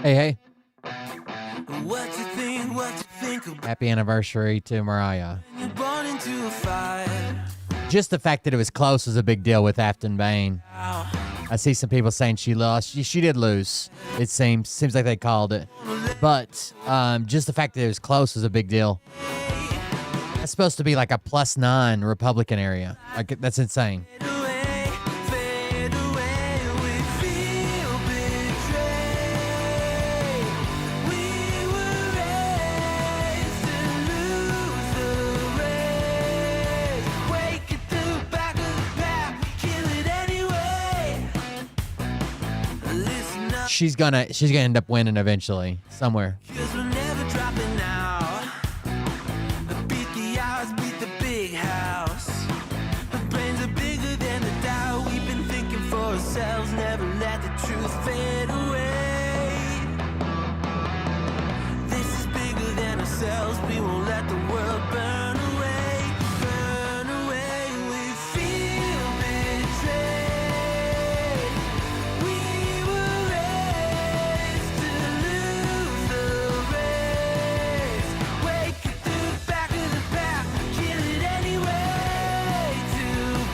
Hey, hey. What you think Happy anniversary to Mariah. you're born into a fire. Just the fact that it was close was a big deal with Afton Bain. I see some people saying she lost. She did lose. It seems like they called it. But just the fact that it was close was a big deal. That's supposed to be like a +9 Republican area. Like, that's insane. Fade away, we feel betrayed. We were raised to lose the race. Wake at the back of the pack, kill it anyway. Listen up, She's gonna end up winning eventually somewhere. 'cause we're never dropping out. Beat the odds, beat the big house. Our brains are bigger than the doubt. We've been thinking for ourselves, never let the truth fade away. This is bigger than ourselves, we won't let the world burn away. Burn away, we feel betrayed. We were raised to lose the race. Wake at the back of the pack, kill it anyway. To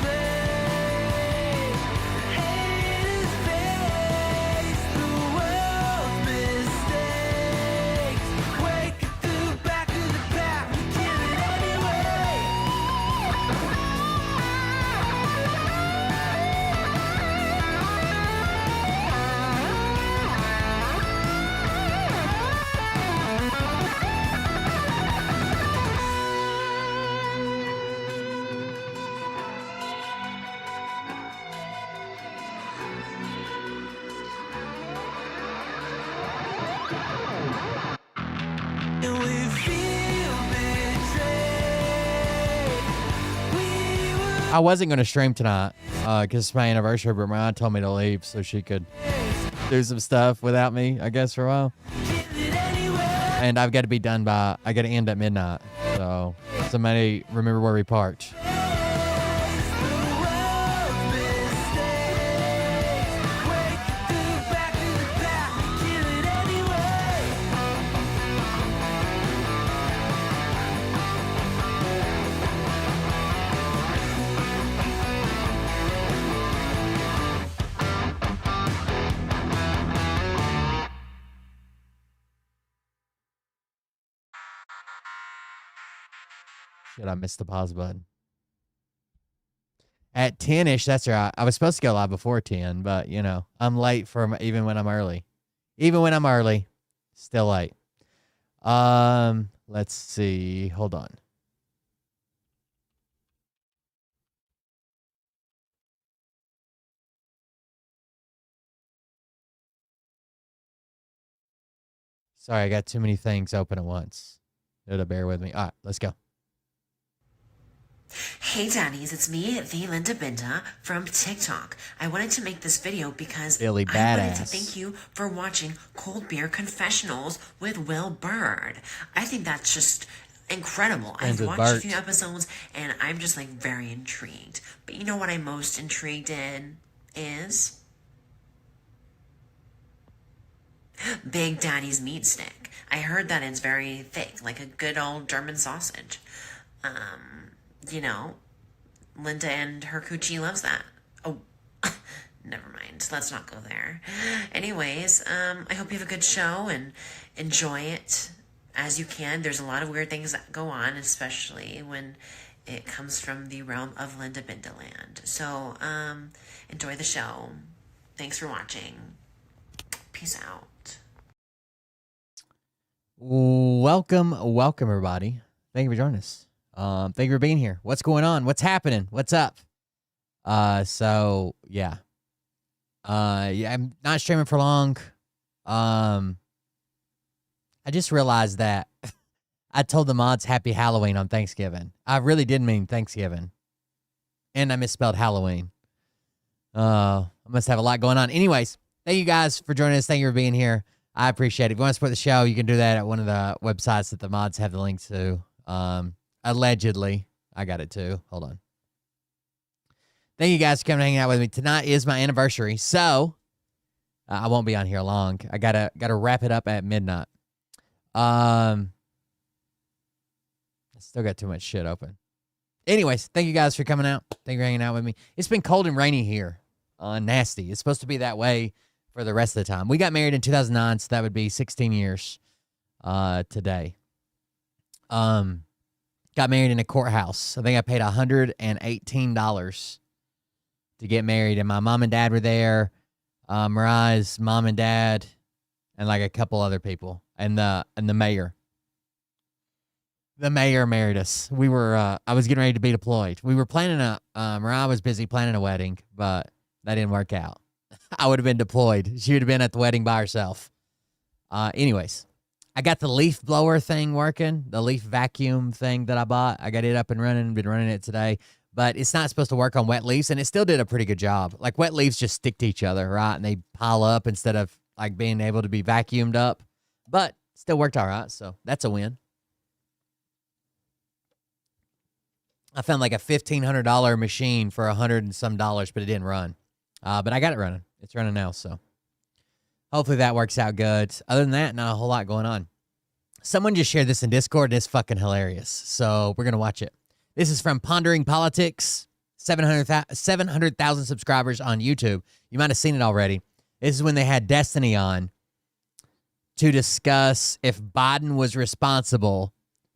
blame, haters face the world's mistakes. Wake at the back of the pack, kill it anyway. And we feel betrayed. We were I wasn't gonna stream tonight. because it's my anniversary, but Mariah told me to leave so she could do some stuff without me, I guess, for a while. And I've got to be done by, I got to end at midnight. So somebody remember where we parked. Shit, I missed the pause button. At 10-ish, that's right. I was supposed to go live before 10, but, you know, I'm late for even when I'm early. Even when I'm early, still late. Let's see. Hold on. Sorry, I got too many things open at once. It'll bear with me. All right, let's go. Hey Daddies, it's me, the Linda Binda from TikTok. I wanted to make this video because Billy I wanted to Badass. thank you for watching Cold Beer Confessionals with Will Bird. I think that's just incredible. Friends I've with watched a Bert. few episodes and I'm just like very intrigued. But you know what I'm most intrigued in is Big Daddy's meat stick. I heard that it's very thick, like a good old German sausage. You know, Linda and her coochie loves that. Oh, never mind. Let's not go there. Anyways, I hope you have a good show and enjoy it as you can. There's a lot of weird things that go on, especially when it comes from the realm of Linda Bindaland. So, enjoy the show. Thanks for watching. Peace out. Welcome, everybody. Thank you for joining us. Thank you for being here. What's going on? What's happening? What's up? So yeah. Yeah, I'm not streaming for long. I just realized that I told the mods Happy Halloween on Thanksgiving. I really did mean Thanksgiving. And I misspelled Halloween. I must have a lot going on. Anyways, thank you guys for joining us. Thank you for being here. I appreciate it. If you want to support the show, you can do that at one of the websites that the mods have the link to. Allegedly. I got it too. Hold on. Thank you guys for coming and hanging out with me. Tonight is my anniversary, so I won't be on here long. I gotta wrap it up at midnight. I still got too much shit open. Anyways, thank you guys for coming out. Thank you for hanging out with me. It's been cold and rainy here. Nasty. It's supposed to be that way for the rest of the time. We got married in 2009, so that would be 16 years today. Got married in a courthouse. I think I paid $118 to get married, and my mom and dad were there. Mariah's mom and dad, and like a couple other people, and the mayor. The mayor married us. We were. I was getting ready to be deployed. We were planning Mariah was busy planning a wedding, but that didn't work out. I would have been deployed. She would have been at the wedding by herself. Anyways. I got the leaf blower thing working, the leaf vacuum thing that I bought. I got it up and running, been running it today, but it's not supposed to work on wet leaves, and it still did a pretty good job. Like, wet leaves just stick to each other, right? And they pile up instead of, like, being able to be vacuumed up, but still worked all right, so that's a win. I found, like, a $1,500 machine for $100 and some, but it didn't run. But I got it running. It's running now, so. Hopefully that works out good. Other than that, not a whole lot going on. Someone just shared this in Discord, and it's fucking hilarious. So we're going to watch it. This is from Pondering Politics, 700,000 subscribers on YouTube. You might have seen it already. This is when they had Destiny on to discuss if Biden was responsible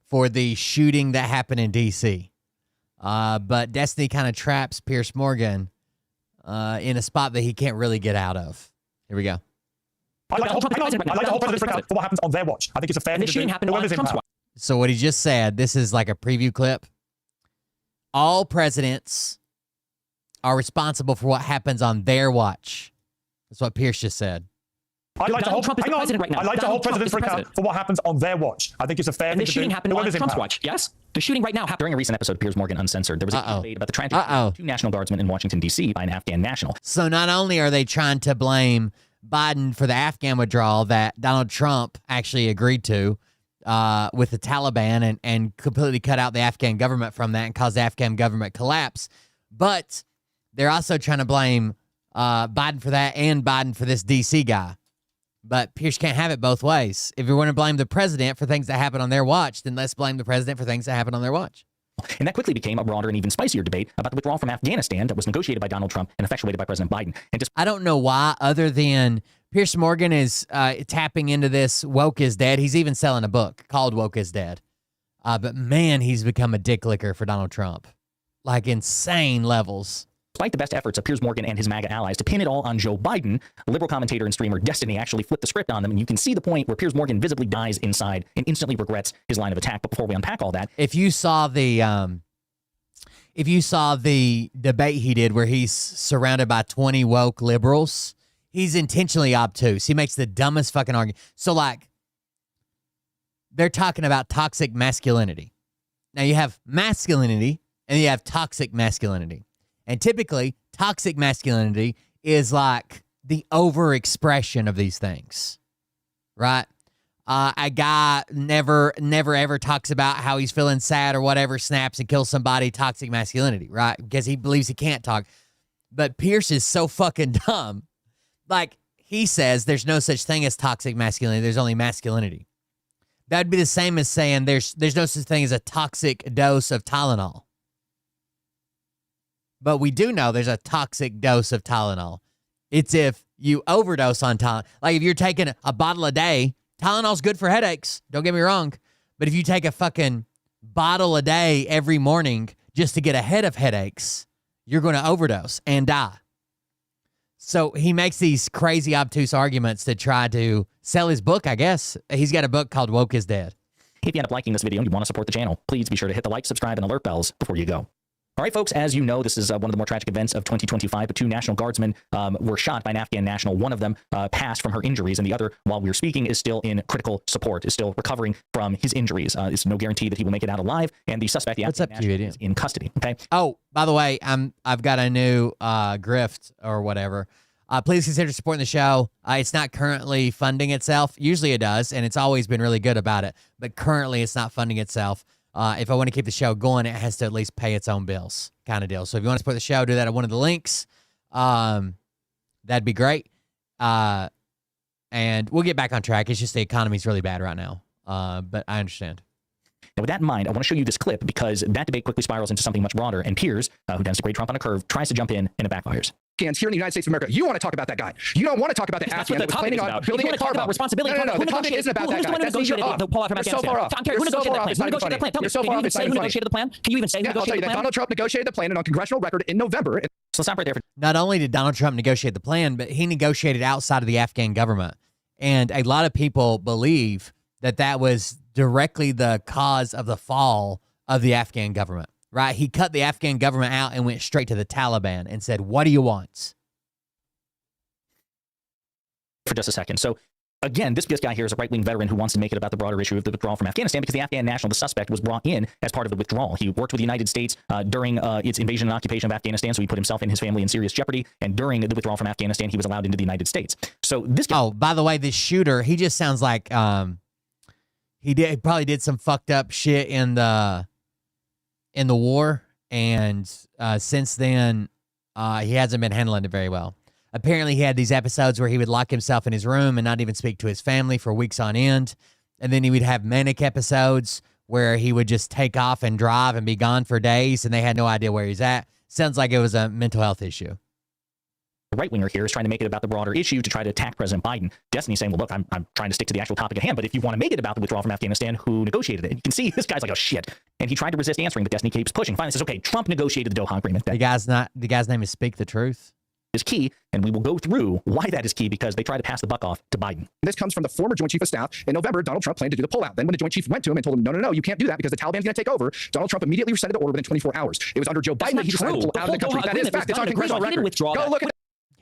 for the shooting that happened in D.C. But Destiny kind of traps Pierce Morgan in a spot that he can't really get out of. Here we go. I like the whole president for what happens on their watch. I think it's a fair thing to do. Whoever's in power. So what he just said, this is like a preview clip. All presidents are responsible for what happens on their watch. That's what Pierce just said. I'd like to hold, Trump is the president right now. I'd like to hold presidents to account for what happens on their watch. I think it's a fair thing to do. The shooting happened on Trump's watch, yes? The shooting right now happened. During a recent episode of Piers Morgan Uncensored, there was a debate about the tragedy of 2 National Guardsmen in Washington, D.C. by an Afghan national. So not only are they trying to blame Biden for the Afghan withdrawal that Donald Trump actually agreed to with the Taliban and completely cut out the Afghan government from that and caused the Afghan government collapse, but they're also trying to blame Biden for that and Biden for this D.C. guy. But Pierce can't have it both ways. If you want to blame the president for things that happen on their watch, then let's blame the president for things that happen on their watch. And that quickly became a broader and even spicier debate about the withdrawal from Afghanistan that was negotiated by Donald Trump and effectuated by President Biden. And just I don't know why, other than Pierce Morgan is tapping into this woke is dead. He's even selling a book called Woke is Dead. But man, he's become a dick licker for Donald Trump. Like insane levels. despite the best efforts of Piers Morgan and his MAGA allies to pin it all on Joe Biden, liberal commentator and streamer Destiny actually flipped the script on them, and you can see the point where Piers Morgan visibly dies inside and instantly regrets his line of attack. But before we unpack all that, if you saw the debate he did where he's surrounded by 20 woke liberals, he's intentionally obtuse. He makes the dumbest fucking argument. So like, they're talking about toxic masculinity. Now you have masculinity and you have toxic masculinity. And typically, toxic masculinity is like the overexpression of these things, right? A guy never ever talks about how he's feeling sad or whatever, snaps and kills somebody, toxic masculinity, right? Because he believes he can't talk. But Pierce is so fucking dumb. Like, he says there's no such thing as toxic masculinity. There's only masculinity. That'd be the same as saying there's no such thing as a toxic dose of Tylenol. But we do know there's a toxic dose of Tylenol. It's if you overdose on Tylenol. Like if you're taking a bottle a day, Tylenol's good for headaches. Don't get me wrong. But if you take a fucking bottle a day every morning just to get ahead of headaches, you're going to overdose and die. So he makes these crazy obtuse arguments to try to sell his book, I guess. He's got a book called Woke is Dead. if you end up liking this video and you want to support the channel, please be sure to hit the like, subscribe, and alert bells before you go. All right, folks, as you know, this is one of the more tragic events of 2025. But 2 National Guardsmen were shot by an Afghan national. One of them passed from her injuries, and the other, while we were speaking, is still in critical support, is still recovering from his injuries. It's no guarantee that he will make it out alive, and the suspect, the Afghan national, is in custody. Okay. Oh, by the way, I've got a new grift or whatever. Please consider supporting the show. It's not currently funding itself. Usually it does, and it's always been really good about it. But currently it's not funding itself. If I want to keep the show going, it has to at least pay its own bills, kind of deal. So if you want to support the show, do that at one of the links. That'd be great. And we'll get back on track. It's just the economy's really bad right now. But I understand. Now, with that in mind, I want to show you this clip because that debate quickly spirals into something much broader, and Piers, who tends to grade Trump on a curve, tries to jump in and it backfires. Here in the United States of America, you want to talk about that guy. You don't want to talk about the Afghan that was planning on building a car bomb. Responsibility. No, the topic isn't about that guy. That's you're so far off. Who negotiated the plan? You're so far off. Who negotiated the plan? Can you even say who I'll tell you negotiated the that plan? Donald Trump negotiated the plan, and on congressional record in November. So stop right there. Not only did Donald Trump negotiate the plan, but he negotiated outside of the Afghan government. And a lot of people believe that that was directly the cause of the fall of the Afghan government, right? He cut the Afghan government out and went straight to the Taliban and said, what do you want? For just a second. So again, this guy here is a right-wing veteran who wants to make it about the broader issue of the withdrawal from Afghanistan because the Afghan national, the suspect, was brought in as part of the withdrawal. He worked with the United States during its invasion and occupation of Afghanistan, so he put himself and his family in serious jeopardy. And during the withdrawal from Afghanistan, he was allowed into the United States. So this guy... Oh, by the way, this shooter, he just sounds like he probably did some fucked up shit in the war, and since then he hasn't been handling it very well. Apparently, he had these episodes where he would lock himself in his room and not even speak to his family for weeks on end. And then he would have manic episodes where he would just take off and drive and be gone for days, and they had no idea where he's at. Sounds like it was a mental health issue. The right-winger here is trying to make it about the broader issue to try to attack President Biden. Destiny's saying, well, look, I'm trying to stick to the actual topic at hand, but if you want to make it about the withdrawal from Afghanistan, who negotiated it? You can see this guy's like, oh, shit. And he tried to resist answering, but Destiny keeps pushing. Finally says, okay, Trump negotiated the Doha Agreement. The guy's name is Speak the Truth. Is key, and we will go through why that is key because they try to pass the buck off to Biden. This comes from the former Joint Chief of Staff. In November, Donald Trump planned to do the pullout. Then when the Joint Chief went to him and told him, no, you can't do that because the Taliban's going to take over, Donald Trump immediately rescinded the order within 24 hours. It was under Joe Biden that he decided to pull out of the country. That is fact. It's on congressional record. Go look at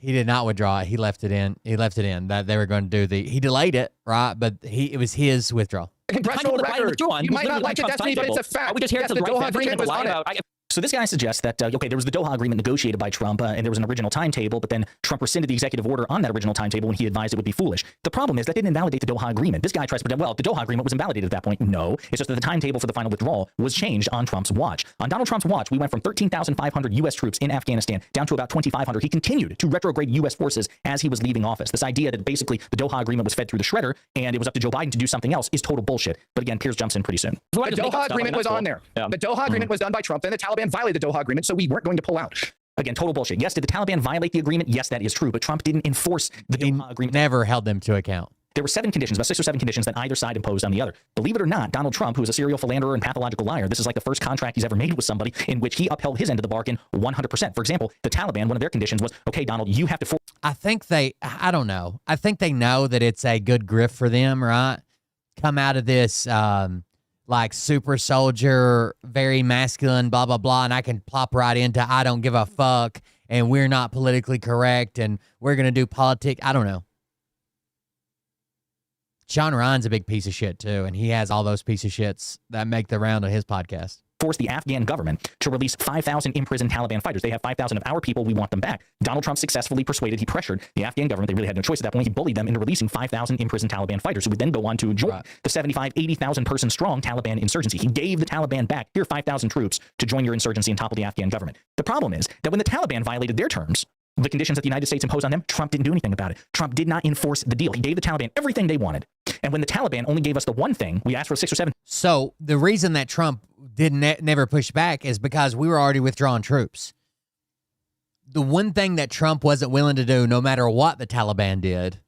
He did not withdraw it. He left it in. He left it in that they were going to do the. He delayed it, right? But it was his withdrawal. Congressional record. You might not like it, Destiny, but it's a fact. Are we just here yes, to the the Doha right agreement was on it. So this guy suggests that, okay, there was the Doha agreement negotiated by Trump, and there was an original timetable, but then Trump rescinded the executive order on that original timetable when he advised it would be foolish. The problem is that didn't invalidate the Doha agreement. This guy tries to pretend, well, the Doha agreement was invalidated at that point. No, it's just that the timetable for the final withdrawal was changed on Trump's watch. On Donald Trump's watch, we went from 13,500 U.S. troops in Afghanistan down to about 2,500. He continued to retrograde U.S. forces as he was leaving office. This idea that basically the Doha agreement was fed through the shredder and it was up to Joe Biden to do something else is total bullshit. But again, Piers jumps in pretty soon. The Doha agreement was on there. Yeah. The Doha agreement was done by Trump. Then the Taliban violated the Doha agreement, so we weren't going to pull out. Again, total bullshit. Yes, did the Taliban violate the agreement? Yes, that is true. But Trump didn't enforce the Doha agreement. Never held them to account. There were 7 conditions, about 6 or 7 conditions that either side imposed on the other. Believe it or not, Donald Trump, who is a serial philanderer and pathological liar, this is like the first contract he's ever made with somebody in which he upheld his end of the bargain 100%. For example, the Taliban, one of their conditions was, okay, Donald, you have to... I don't know. I think they know that it's a good grift for them, right? Come out of this, like super soldier, very masculine, blah, blah, blah. And I can plop right into, I don't give a fuck. And we're not politically correct. And we're going to do politics. I don't know. Sean Ryan's a big piece of shit too. And he has all those piece of shits that make the round on his podcast. Force the Afghan government to release 5,000 imprisoned Taliban fighters. They have 5,000 of our people. We want them back. Donald Trump successfully persuaded, he pressured the Afghan government. They really had no choice at that point. He bullied them into releasing 5,000 imprisoned Taliban fighters who would then go on to join the 75, 80,000 person strong Taliban insurgency. He gave the Taliban back, here, 5,000 troops to join your insurgency and topple the Afghan government. The problem is that when the Taliban violated their terms, the conditions that the United States imposed on them, Trump didn't do anything about it. Trump did not enforce the deal. He gave the Taliban everything they wanted. And when the Taliban only gave us the one thing, we asked for 6 or 7. So the reason that Trump didn't never push back is because we were already withdrawing troops. The one thing that Trump wasn't willing to do, no matter what the Taliban did,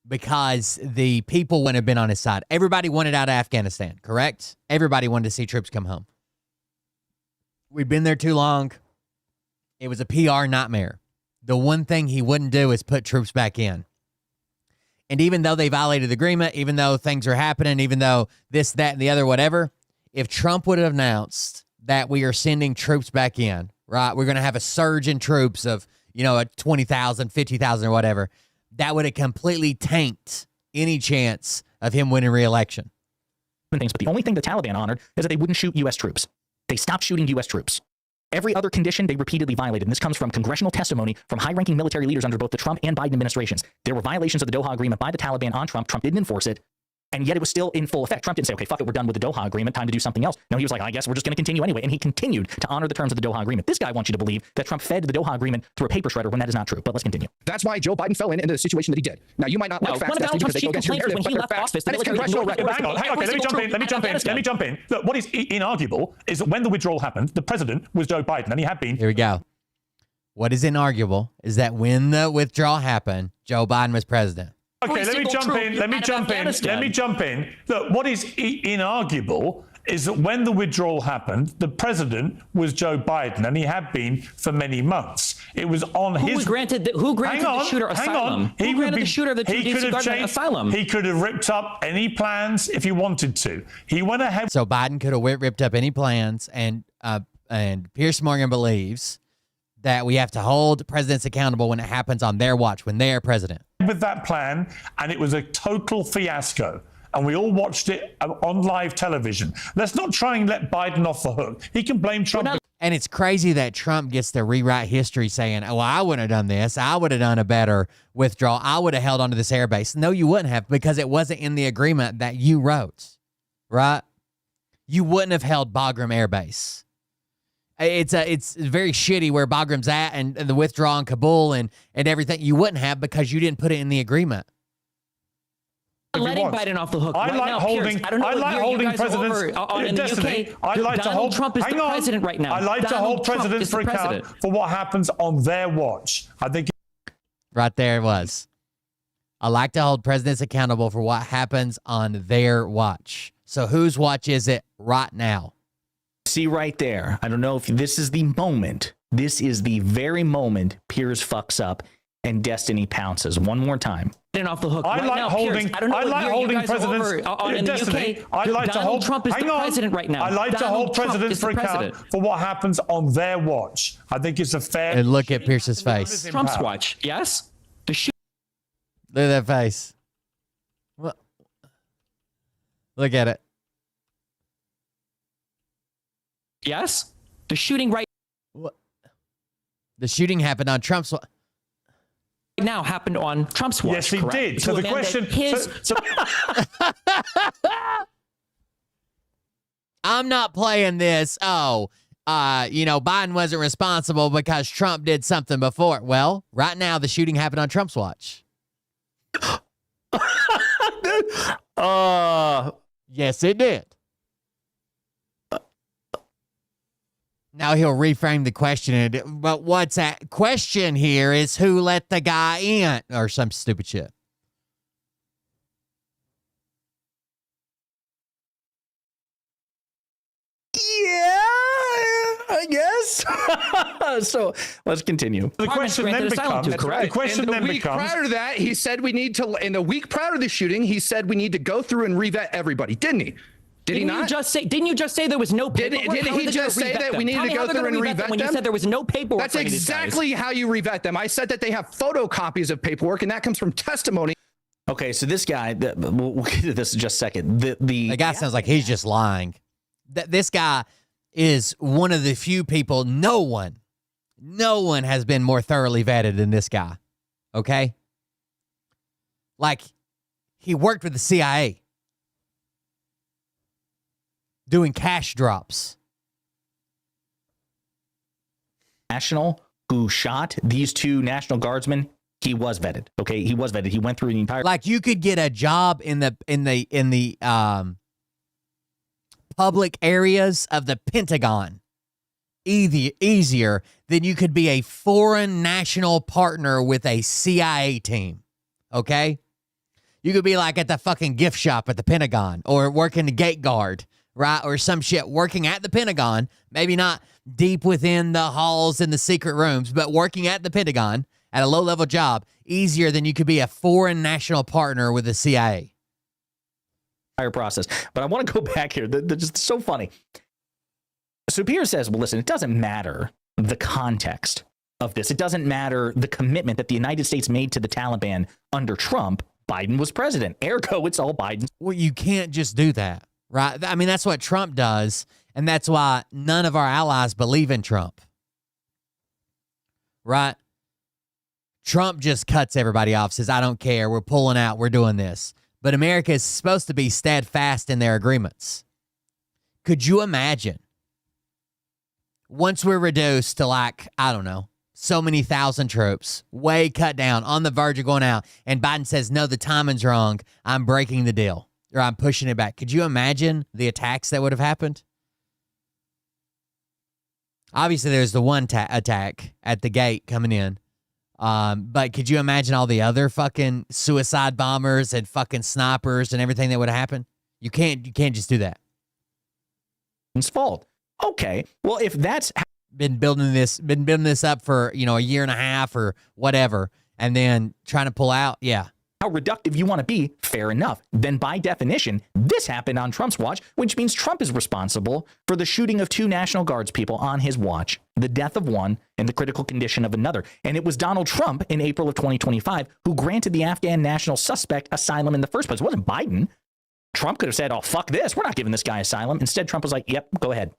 because the people wouldn't have been on his side. Everybody wanted out of Afghanistan, correct? Everybody wanted to see troops come home. We'd been there too long. It was a PR nightmare. The one thing he wouldn't do is put troops back in. And even though they violated the agreement, even though things are happening, even though this, that, and the other, whatever, if Trump would have announced that we are sending troops back in, right, we're going to have a surge in troops of, a 20,000, 50,000 or whatever, that would have completely tanked any chance of him winning re-election. Things, but the only thing the Taliban honored is that they wouldn't shoot U.S. troops. They stopped shooting U.S. troops. Every other condition they repeatedly violated, and this comes from congressional testimony from high-ranking military leaders under both the Trump and Biden administrations. There were violations of the Doha agreement by the Taliban on Trump. Trump didn't enforce it, and yet it was still in full effect. Trump didn't say, okay, fuck it, we're done with the Doha agreement, time to do something else. No, he was like, I guess we're just going to continue anyway, and he continued to honor the terms of the Doha agreement. This guy wants you to believe that Trump fed the Doha agreement through a paper shredder when that is not true, but let's continue. That's why Joe Biden fell into the situation that he did. Now, you might not like facts, Destiny, because they go against your narrative, but they're facts, and it's congressional record. Hang on, okay, let me jump in. Look, what is inarguable is that when the withdrawal happened, the president was Joe Biden, and he had been. Here we go. What is inarguable is that when the withdrawal happened, Joe Biden was president. Okay, let me jump in. Look, what is inarguable is that when the withdrawal happened, the president was Joe Biden, and he had been for many months. It was on his... Who granted the shooter asylum? Who granted the shooter the asylum? He could have ripped up any plans if he wanted to. He went ahead... So Biden could have ripped up any plans, and Piers Morgan believes that we have to hold presidents accountable when it happens on their watch, when they're president. With that plan, and it was a total fiasco. And we all watched it on live television. Let's not try and let Biden off the hook. He can blame Trump. And it's crazy that Trump gets to rewrite history saying, oh, I wouldn't have done this. I would have done a better withdrawal. I would have held onto this air base. No, you wouldn't have, because it wasn't in the agreement that you wrote, right? You wouldn't have held Bagram Air Base. It's very shitty where Bagram's at and the withdrawal in Kabul and everything. You wouldn't have, because you didn't put it in the agreement. Letting Biden off the hook I right like now, holding. Piers, I don't know I like holding presidents. in Destiny, the UK, I like to Donald hold. Trump is the president right now. I like to hold presidents for account for what happens on their watch. I think. Right there it was. I like to hold presidents accountable for what happens on their watch. So whose watch is it right now? See right there. I don't know if this is the moment. This is the very moment Piers fucks up. and destiny pounces. One more time. Off the hook. I right like now, holding. Piers, I don't know I what like year holding you guys are presidents. over in the Destiny. UK. I like to Donald hold. Trump is hang the on. president right now. I like to Donald hold Trump presidents is the for account president. for what happens on their watch. I think it's a fair. And look at Pierce's face. Trump's watch. Yes. The Look at that face. What? Look at it. Yes. The shooting right What? The shooting happened on Trump's. now happened on Trump's watch. Yes, he correct? did. To So a the man that question. his I'm not playing this. Oh, Biden wasn't responsible because Trump did something before. Well, right now the shooting happened on Trump's watch. Yes, it did. Now he'll reframe the question. But what's that question here is who let the guy in or some stupid shit. Yeah, I guess. So let's continue. The question then becomes. The question then becomes. Prior to that, he said we need to. In the week prior to the shooting, he said we need to go through and revet everybody, didn't he? Didn't you just say there was no paperwork? Didn't he just say that we needed to go through and revet them? When you said there was no paperwork. That's exactly how you revet them. I said that they have photocopies of paperwork, and that comes from testimony. Okay, so this guy, we'll get to this in just a second. The guy sounds like he's just lying. This guy is one of the few people, no one has been more thoroughly vetted than this guy. Okay? Like, he worked with the CIA. Doing cash drops. National who shot these two National Guardsmen, he was vetted. Okay, he was vetted. He went through the entire. Like you could get a job in the public areas of the Pentagon easier than you could be a foreign national partner with a CIA team. Okay, you could be like at the fucking gift shop at the Pentagon or working the gate guard. Right, or some shit working at the Pentagon, maybe not deep within the halls and the secret rooms, but working at the Pentagon at a low-level job, easier than you could be a foreign national partner with the CIA. Process. But I want to go back here. They're just so funny. So Pierre says, well, listen, it doesn't matter the context of this. It doesn't matter the commitment that the United States made to the Taliban under Trump. Biden was president. Ergo, it's all Biden. Well, you can't just do that. Right? I mean, that's what Trump does, and that's why none of our allies believe in Trump. Right? Trump just cuts everybody off, says, I don't care, we're pulling out, we're doing this. But America is supposed to be steadfast in their agreements. Could you imagine? Once we're reduced to like, I don't know, so many thousand troops, way cut down, on the verge of going out, and Biden says, no, the timing's wrong, I'm breaking the deal. Or I'm pushing it back. Could you imagine the attacks that would have happened? Obviously, there's the one attack at the gate coming in. But could you imagine all the other fucking suicide bombers and fucking snipers and everything that would have happened? You can't just do that. It's fault. Okay. Well, if that's been building this up for, a year and a half or whatever, and then trying to pull out, yeah. How reductive you want to be, fair enough. Then by definition, this happened on Trump's watch, which means Trump is responsible for the shooting of two National Guards people on his watch, the death of one and the critical condition of another. And it was Donald Trump in April of 2025 who granted the Afghan national suspect asylum in the first place. It wasn't Biden. Trump could have said, oh, fuck this. We're not giving this guy asylum. Instead, Trump was like, yep, go ahead.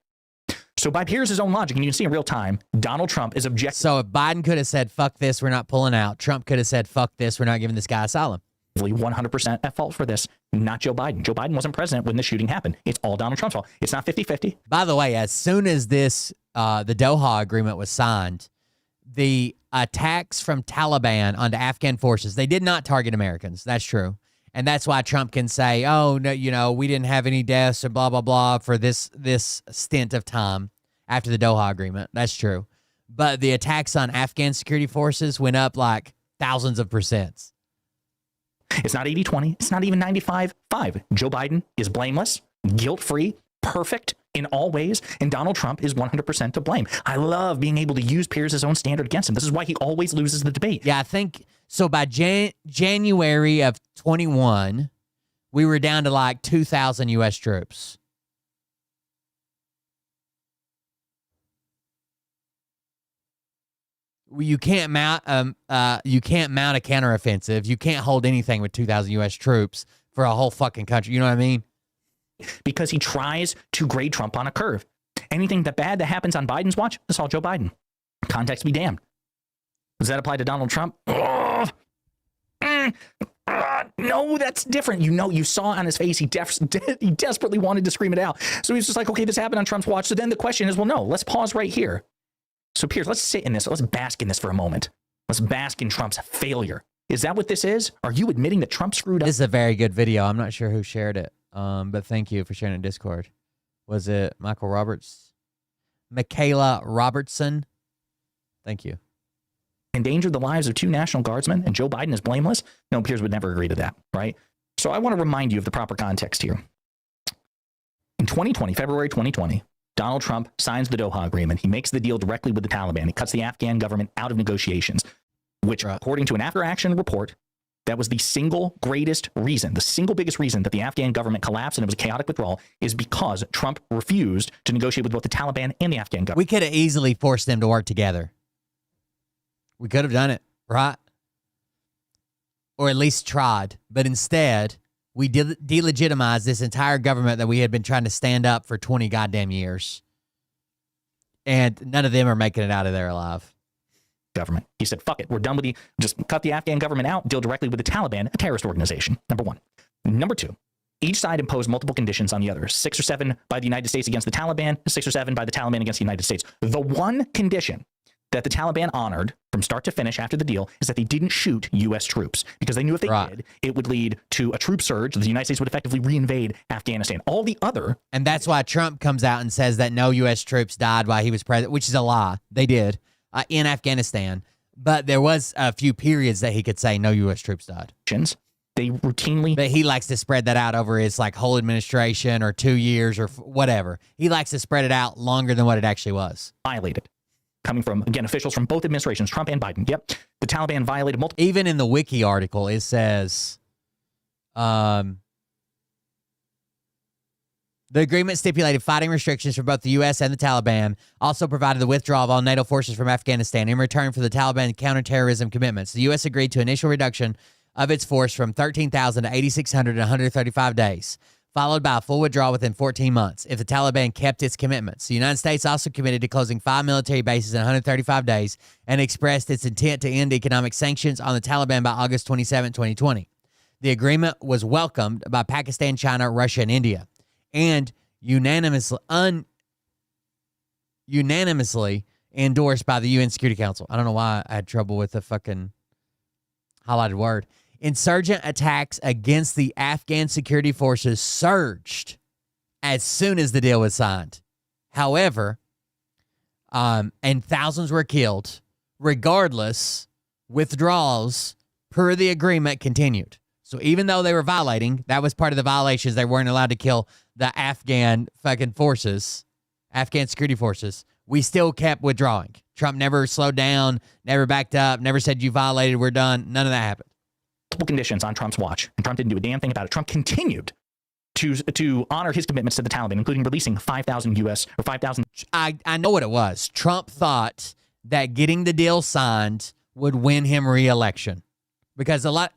So by Pierce's own logic, and you can see in real time, Donald Trump is objecting. So if Biden could have said, fuck this, we're not pulling out. Trump could have said, fuck this, we're not giving this guy asylum. 100% at fault for this, not Joe Biden. Joe Biden wasn't president when the shooting happened. It's all Donald Trump's fault. It's not 50-50. By the way, as soon as this, the Doha agreement was signed, the attacks from Taliban onto Afghan forces, they did not target Americans. That's true. And that's why Trump can say, oh, no, we didn't have any deaths or blah, blah, blah for this stint of time after the Doha agreement. That's true. But the attacks on Afghan security forces went up like thousands of %. It's not 80-20. It's not even 95-5. Joe Biden is blameless, guilt-free, perfect, in all ways, and Donald Trump is 100% to blame. I love being able to use Piers' own standard against him. This is why he always loses the debate. Yeah, I think so. By January of 21, we were down to like 2,000 U.S. troops. You can't mount a counteroffensive. You can't hold anything with 2,000 U.S. troops for a whole fucking country. You know what I mean? Because he tries to grade Trump on a curve. Anything bad that happens on Biden's watch, it's all Joe Biden. Context be damned. Does that apply to Donald Trump? No, that's different. You saw on his face he desperately wanted to scream it out. So he's just like, okay, this happened on Trump's watch. So then the question is, well, no, let's pause right here. So Piers, let's sit in this. Let's bask in this for a moment. Let's bask in Trump's failure. Is that what this is? Are you admitting that Trump screwed up? This is a very good video. I'm not sure who shared it, but thank you for sharing it in Discord. Was it Michaela Robertson? Thank you. Endangered the lives of 2 National Guardsmen, and Joe Biden is blameless? No, Piers would never agree to that, right? So I want to remind you of the proper context here. In 2020, February 2020, Donald Trump signs the Doha Agreement. He makes the deal directly with the Taliban. He cuts the Afghan government out of negotiations, which, according to an after-action report, that was the single greatest reason, the single biggest reason that the Afghan government collapsed and it was a chaotic withdrawal is because Trump refused to negotiate with both the Taliban and the Afghan government. We could have easily forced them to work together. We could have done it, right? Or at least tried. But instead, we delegitimized this entire government that we had been trying to stand up for 20 goddamn years. And none of them are making it out of there alive. Government. He said, fuck it. We're done with just cut the Afghan government out, deal directly with the Taliban, a terrorist organization. Number one. Number two, each side imposed multiple conditions on the other. 6 or 7 by the United States against the Taliban, 6 or 7 by the Taliban against the United States. The one condition that the Taliban honored from start to finish after the deal is that they didn't shoot U.S. troops because they knew if they did, it would lead to a troop surge. The United States would effectively reinvade Afghanistan. All the other... And that's why Trump comes out and says that no U.S. troops died while he was president, which is a lie. They did in Afghanistan. But there was a few periods that he could say no U.S. troops died. They routinely... But he likes to spread that out over his like whole administration or 2 years or whatever. He likes to spread it out longer than what it actually was. Violated. Coming from, again, officials from both administrations, Trump and Biden. Yep. The Taliban violated multiple... Even in the wiki article, it says... The agreement stipulated fighting restrictions for both the U.S. and the Taliban, also provided the withdrawal of all NATO forces from Afghanistan in return for the Taliban counterterrorism commitments. The U.S. agreed to initial reduction of its force from 13,000 to 8,600 in 135 days, followed by a full withdrawal within 14 months if the Taliban kept its commitments. The United States also committed to closing 5 military bases in 135 days and expressed its intent to end economic sanctions on the Taliban by August 27, 2020. The agreement was welcomed by Pakistan, China, Russia, and India, and unanimously endorsed by the UN Security Council. I don't know why I had trouble with the fucking highlighted word. Insurgent attacks against the Afghan security forces surged as soon as the deal was signed. However, and thousands were killed. Regardless, withdrawals per the agreement continued. So even though they were violating, that was part of the violations. They weren't allowed to kill the Afghan fucking forces, Afghan security forces. We still kept withdrawing. Trump never slowed down, never backed up, never said you violated, we're done. None of that happened. Multiple conditions on Trump's watch, and Trump didn't do a damn thing about it. Trump continued to honor his commitments to the Taliban, including releasing 5,000 U.S. or 5,000. I know what it was. Trump thought that getting the deal signed would win him re-election. Because I'm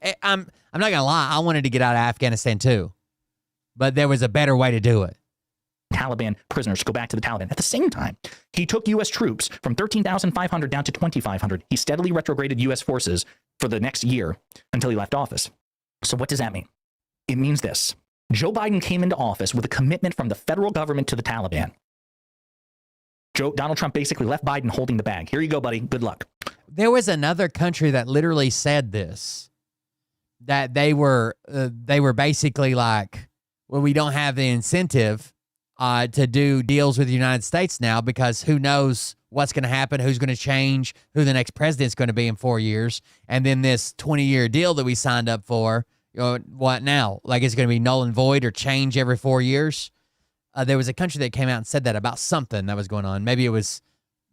not gonna lie, I wanted to get out of Afghanistan too, but there was a better way to do it. Taliban prisoners go back to the Taliban. At the same time, he took U.S. troops from 13,500 down to 2,500. He steadily retrograded U.S. forces for the next year until he left office. So what does that mean? It means this. Joe Biden came into office with a commitment from the federal government to the Taliban. Donald Trump basically left Biden holding the bag. Here you go, buddy. Good luck. There was another country that literally said this, that they were basically like, well, we don't have the incentive to do deals with the United States now because who knows what's going to happen, who's going to change, who the next president's going to be in 4 years. And then this 20-year deal that we signed up for, what now? Like it's going to be null and void or change every 4 years. there was a country that came out and said that about something that was going on. Maybe it was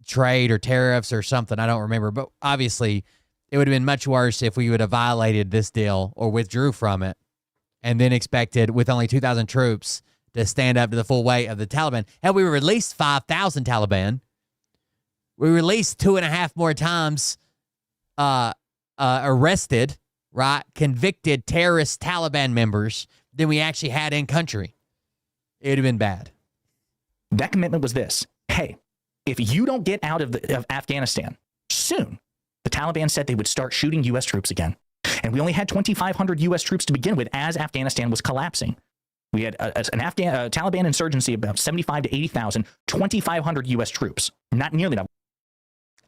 trade or tariffs or something. I don't remember. But obviously, it would have been much worse if we would have violated this deal or withdrew from it and then expected, with only 2,000 troops, to stand up to the full weight of the Taliban. Hell, we released 5,000 Taliban. We released 2.5 more times arrested, right, convicted terrorist Taliban members than we actually had in country. It would have been bad. That commitment was this. Hey, if you don't get out of Afghanistan soon, the Taliban said they would start shooting U.S. troops again. And we only had 2,500 U.S. troops to begin with as Afghanistan was collapsing. We had an Taliban insurgency of about 75 to 80,000, 2,500 U.S. troops. Not nearly enough.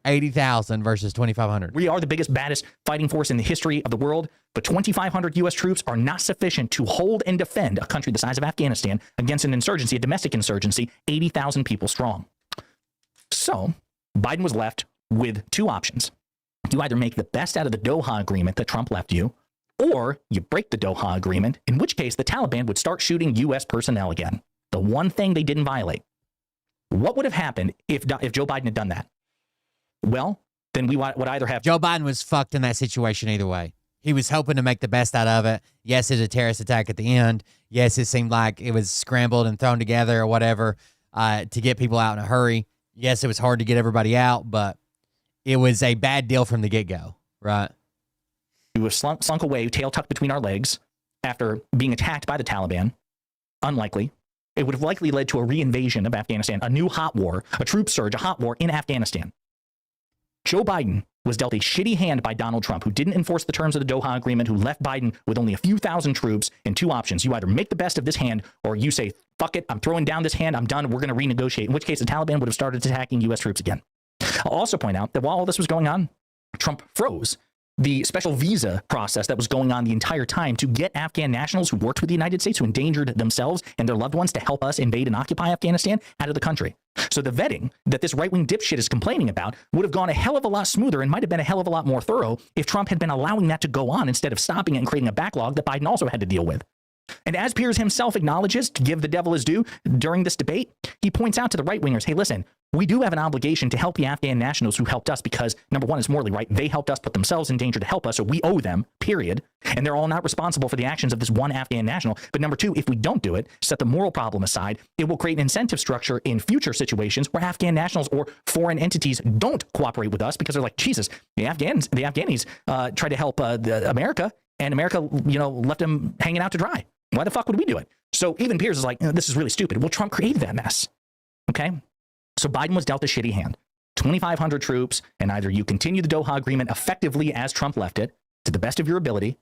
80,000 versus 2,500. We are the biggest, baddest fighting force in the history of the world, but 2,500 U.S. troops are not sufficient to hold and defend a country the size of Afghanistan against an insurgency, a domestic insurgency, 80,000 people strong. So Biden was left with two options. You either make the best out of the Doha agreement that Trump left you, or you break the Doha agreement, in which case the Taliban would start shooting U.S. personnel again. The one thing they didn't violate. What would have happened if Joe Biden had done that? Well, then we would either have... Joe Biden was fucked in that situation either way. He was hoping to make the best out of it. Yes, it was a terrorist attack at the end. Yes, it seemed like it was scrambled and thrown together or whatever to get people out in a hurry. Yes, it was hard to get everybody out, but it was a bad deal from the get-go, right? We were slunk away, tail tucked between our legs, after being attacked by the Taliban. Unlikely. It would have likely led to a reinvasion of Afghanistan, a new hot war, a troop surge, a hot war in Afghanistan. Joe Biden was dealt a shitty hand by Donald Trump, who didn't enforce the terms of the Doha agreement, who left Biden with only a few thousand troops and two options. You either make the best of this hand, or you say, fuck it, I'm throwing down this hand, I'm done, we're going to renegotiate, in which case the Taliban would have started attacking U.S. troops again. I'll also point out that while all this was going on, Trump froze the special visa process that was going on the entire time to get Afghan nationals who worked with the United States, who endangered themselves and their loved ones to help us invade and occupy Afghanistan, out of the country. So the vetting that this right-wing dipshit is complaining about would have gone a hell of a lot smoother and might have been a hell of a lot more thorough if Trump had been allowing that to go on instead of stopping it and creating a backlog that Biden also had to deal with. And as Piers himself acknowledges, to give the devil his due, during this debate, he points out to the right-wingers, hey, listen, we do have an obligation to help the Afghan nationals who helped us because, number one, it's morally right. They helped us put themselves in danger to help us, so we owe them, period. And they're all not responsible for the actions of this one Afghan national. But number two, if we don't do it, set the moral problem aside, it will create an incentive structure in future situations where Afghan nationals or foreign entities don't cooperate with us because they're like, Jesus, the Afghanis tried to help America, and America, left them hanging out to dry. Why the fuck would we do it? So even Piers is like, this is really stupid. Well, Trump created that mess. Okay? So Biden was dealt a shitty hand. 2,500 troops, and either you continue the Doha agreement effectively as Trump left it, to the best of your ability,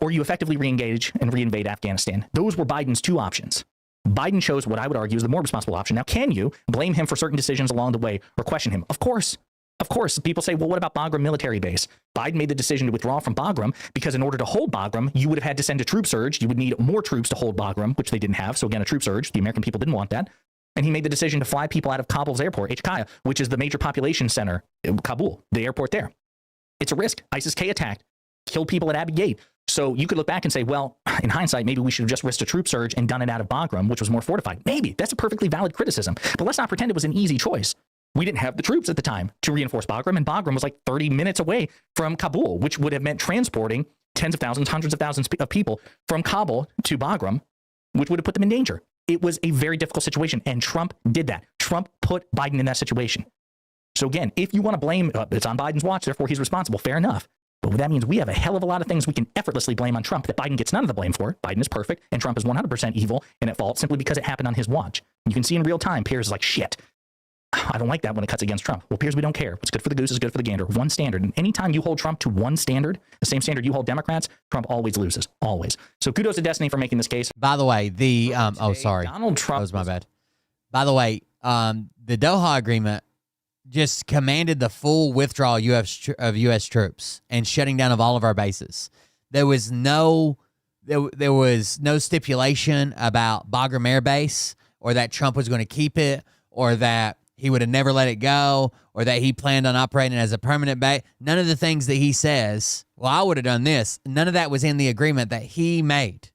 or you effectively re-engage and reinvade Afghanistan. Those were Biden's two options. Biden chose what I would argue is the more responsible option. Now, can you blame him for certain decisions along the way or question him? Of course. Of course, people say, well, what about Bagram military base? Biden made the decision to withdraw from Bagram because in order to hold Bagram, you would have had to send a troop surge. You would need more troops to hold Bagram, which they didn't have. So again, a troop surge. The American people didn't want that. And he made the decision to fly people out of Kabul's airport, HKIA, which is the major population center, Kabul, the airport there. It's a risk. ISIS-K attacked, killed people at Abbey Gate. So you could look back and say, well, in hindsight, maybe we should have just risked a troop surge and done it out of Bagram, which was more fortified. Maybe. That's a perfectly valid criticism. But let's not pretend it was an easy choice. We didn't have the troops at the time to reinforce Bagram, and Bagram was like 30 minutes away from Kabul, which would have meant transporting tens of thousands, hundreds of thousands of people from Kabul to Bagram, which would have put them in danger. It was a very difficult situation, and Trump did that. Trump put Biden in that situation. So again, if you want to blame, it's on Biden's watch, therefore he's responsible, fair enough. But that means we have a hell of a lot of things we can effortlessly blame on Trump that Biden gets none of the blame for. Biden is perfect, and Trump is 100% evil and at fault simply because it happened on his watch. You can see in real time, Piers is like, shit, I don't like that when it cuts against Trump. Well, Piers, we don't care. What's good for the goose is good for the gander. One standard. And anytime you hold Trump to one standard, the same standard you hold Democrats, Trump always loses. Always. So kudos to Destiny for making this case. By the way, sorry. Donald Trump. That was my bad. By the way, the Doha agreement just commanded the full withdrawal of U.S. troops and shutting down of all of our bases. There was no stipulation about Bagram Air Base or that Trump was going to keep it or that he would have never let it go, or that he planned on operating as a permanent base. None of the things that he says, well, I would have done this, none of that was in the agreement that he made.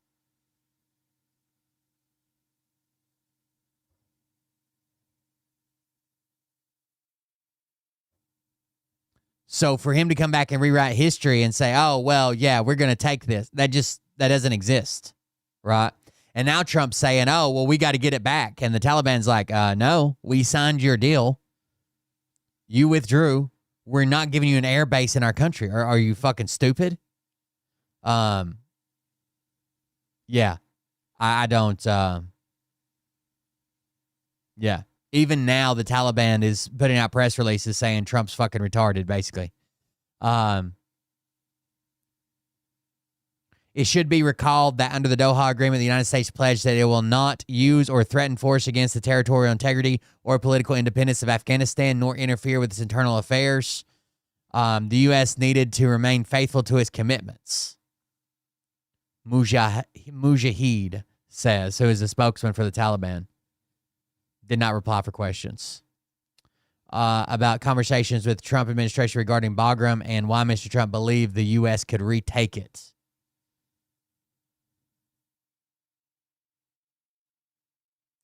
So for him to come back and rewrite history and say, oh, well, yeah, we're going to take this, that doesn't exist, right? And now Trump's saying, oh, well, we got to get it back. And the Taliban's like, no, we signed your deal. You withdrew. We're not giving you an air base in our country. Are you fucking stupid? Yeah. I don't, yeah. Even now, the Taliban is putting out press releases saying Trump's fucking retarded, basically. It should be recalled that under the Doha Agreement, the United States pledged that it will not use or threaten force against the territorial integrity or political independence of Afghanistan, nor interfere with its internal affairs. The U.S. needed to remain faithful to its commitments. Mujahid says, who is a spokesman for the Taliban. Did not reply for questions about conversations with the Trump administration regarding Bagram and why Mr. Trump believed the U.S. could retake it.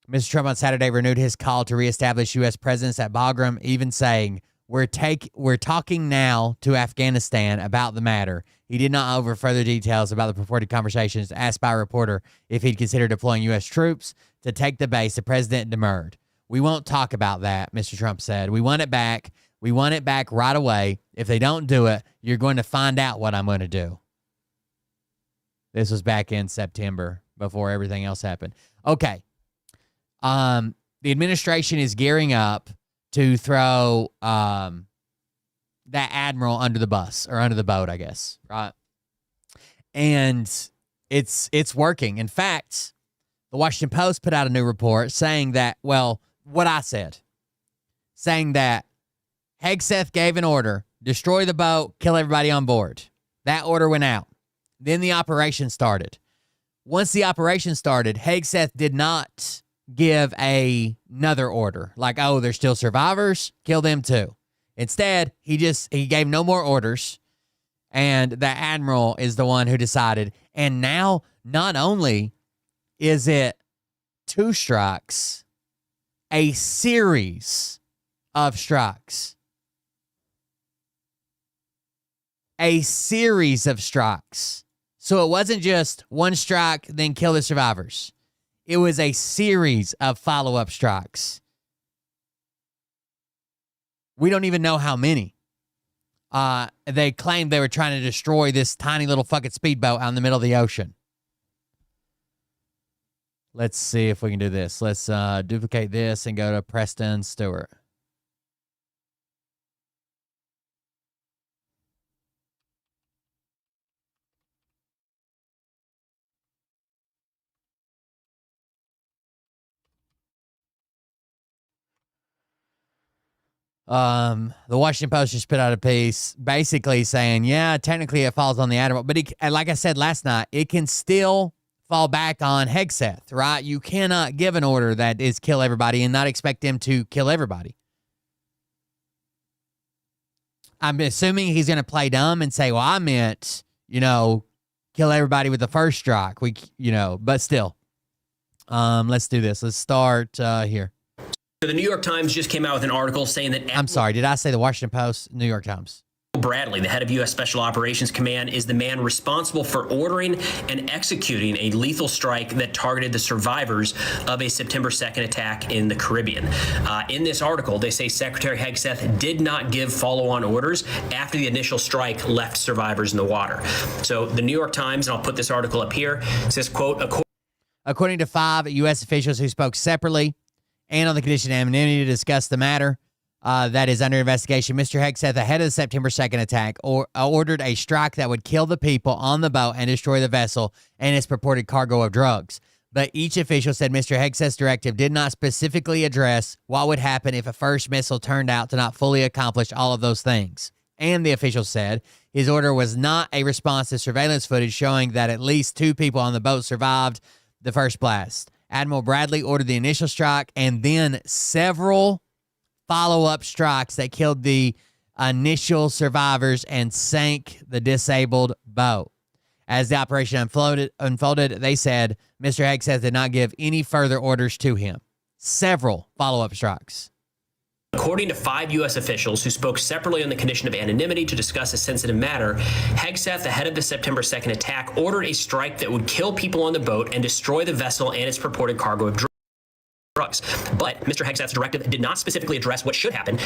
Mr. Trump on Saturday renewed his call to reestablish U.S. presence at Bagram, even saying, we're talking now to Afghanistan about the matter. He did not offer further details about the purported conversations. Asked by a reporter if he'd consider deploying U.S. troops to take the base, the president demurred. We won't talk about that, Mr. Trump said. We want it back. We want it back right away. If they don't do it, you're going to find out what I'm going to do. This was back in September before everything else happened. Okay. The administration is gearing up to throw that admiral under the bus or under the boat, I guess, right? And it's working. In fact, the Washington Post put out a new report saying that, well, what I said, saying that Hegseth gave an order, destroy the boat, kill everybody on board. That order went out. Then the operation started. Once the operation started, Hegseth did not give another order. Like, oh, there's still survivors, kill them too. Instead, he gave no more orders. And the admiral is the one who decided. And now, not only is it 2 strikes, a series of strikes. A series of strikes. So it wasn't just 1 strike, then kill the survivors. It was a series of follow-up strikes. We don't even know how many. They claimed they were trying to destroy this tiny little fucking speedboat out in the middle of the ocean. Let's see if we can do this. Let's duplicate this and go to Preston Stewart. The Washington Post just put out a piece basically saying, yeah, technically it falls on the admiral, but like I said last night, it can still fall back on Hegseth, right? You cannot give an order that is kill everybody and not expect him to kill everybody. I'm assuming he's going to play dumb and say, well, I meant, kill everybody with the first strike. But still, let's do this. Let's start here. The New York Times just came out with an article saying that... I'm sorry, did I say the Washington Post? New York Times. Bradley, the head of U.S. Special Operations Command, is the man responsible for ordering and executing a lethal strike that targeted the survivors of a September 2nd attack in the Caribbean. In this article, they say Secretary Hegseth did not give follow-on orders after the initial strike left survivors in the water. So the New York Times, and I'll put this article up here, says, quote, according to 5 U.S. officials who spoke separately and on the condition of anonymity to discuss the matter that is under investigation, Mr. Hegseth, ahead of the September 2nd attack, ordered a strike that would kill the people on the boat and destroy the vessel and its purported cargo of drugs. But each official said Mr. Hegseth's directive did not specifically address what would happen if a first missile turned out to not fully accomplish all of those things. And the official said his order was not a response to surveillance footage showing that at least 2 people on the boat survived the first blast. Admiral Bradley ordered the initial strike and then several follow-up strikes that killed the initial survivors and sank the disabled boat. As the operation unfolded, they said Mr. Hegseth did not give any further orders to him. Several follow-up strikes. According to 5 U.S. officials who spoke separately on the condition of anonymity to discuss a sensitive matter, Hegseth, ahead of the September 2nd attack, ordered a strike that would kill people on the boat and destroy the vessel and its purported cargo of drugs. But Mr. Hegseth's directive did not specifically address what should happen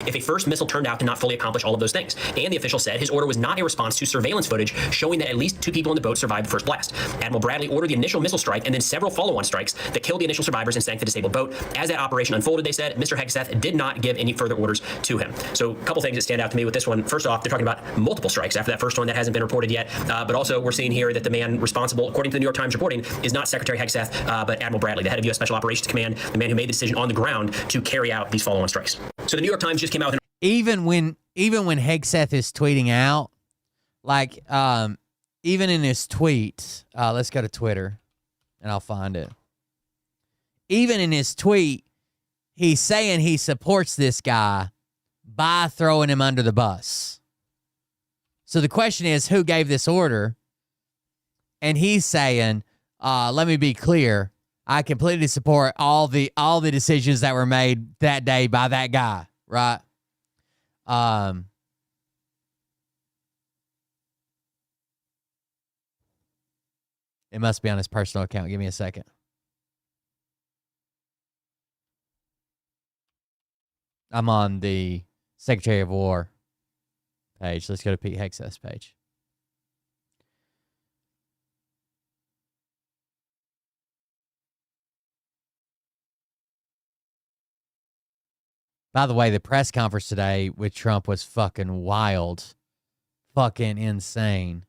if a first missile turned out to not fully accomplish all of those things. And the official said his order was not a response to surveillance footage showing that at least 2 people on the boat survived the first blast. Admiral Bradley ordered the initial missile strike and then several follow-on strikes that killed the initial survivors and sank the disabled boat. As that operation unfolded, they said, Mr. Hegseth did not give any further orders to him. So a couple things that stand out to me with this one. First off, they're talking about multiple strikes after that first one that hasn't been reported yet. But also we're seeing here that the man responsible, according to the New York Times reporting, is not Secretary Hegseth, but Admiral Bradley, the head of U.S. Special Operations Command, the man who made the decision on the ground to carry out these follow-on strikes. So the New York Times just came out with even when Hegseth is tweeting out, like even in his tweet, let's go to Twitter and I'll find it. Even in his tweet, he's saying he supports this guy by throwing him under the bus. So the question is, who gave this order? And he's saying, let me be clear, I completely support all the decisions that were made that day by that guy, right? It must be on his personal account. Give me a second. I'm on the Secretary of War page. Let's go to Pete Hegseth's page. By the way, the press conference today with Trump was fucking wild. Fucking insane.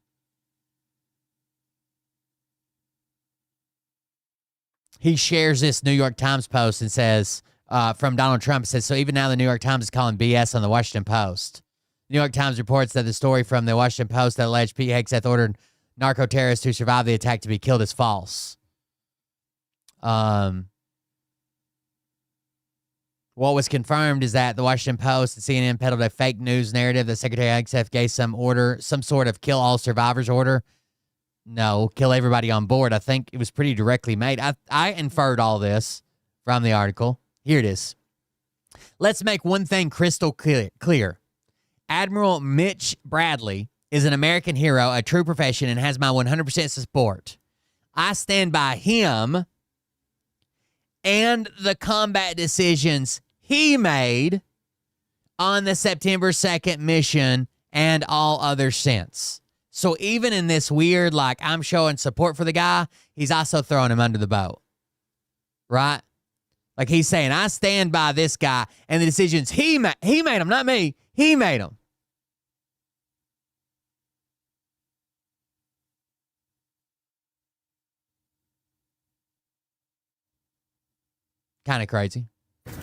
He shares this New York Times post and says, from Donald Trump, says, so even now the New York Times is calling BS on the Washington Post. New York Times reports that the story from the Washington Post that alleged Pete Hegseth ordered narco-terrorists who survived the attack to be killed is false. What was confirmed is that the Washington Post and CNN peddled a fake news narrative that Secretary Hegseth gave some sort of kill all survivors order. No, kill everybody on board. I think it was pretty directly made. I inferred all this from the article. Here it is. Let's make one thing crystal clear. Admiral Mitch Bradley is an American hero, a true profession, and has my 100% support. I stand by him and the combat decisions he made on the September 2nd mission and all others since. So even in this weird, like, I'm showing support for the guy, he's also throwing him under the boat. Right? Like, he's saying, I stand by this guy and the decisions he made them, not me. He made them. Kind of crazy.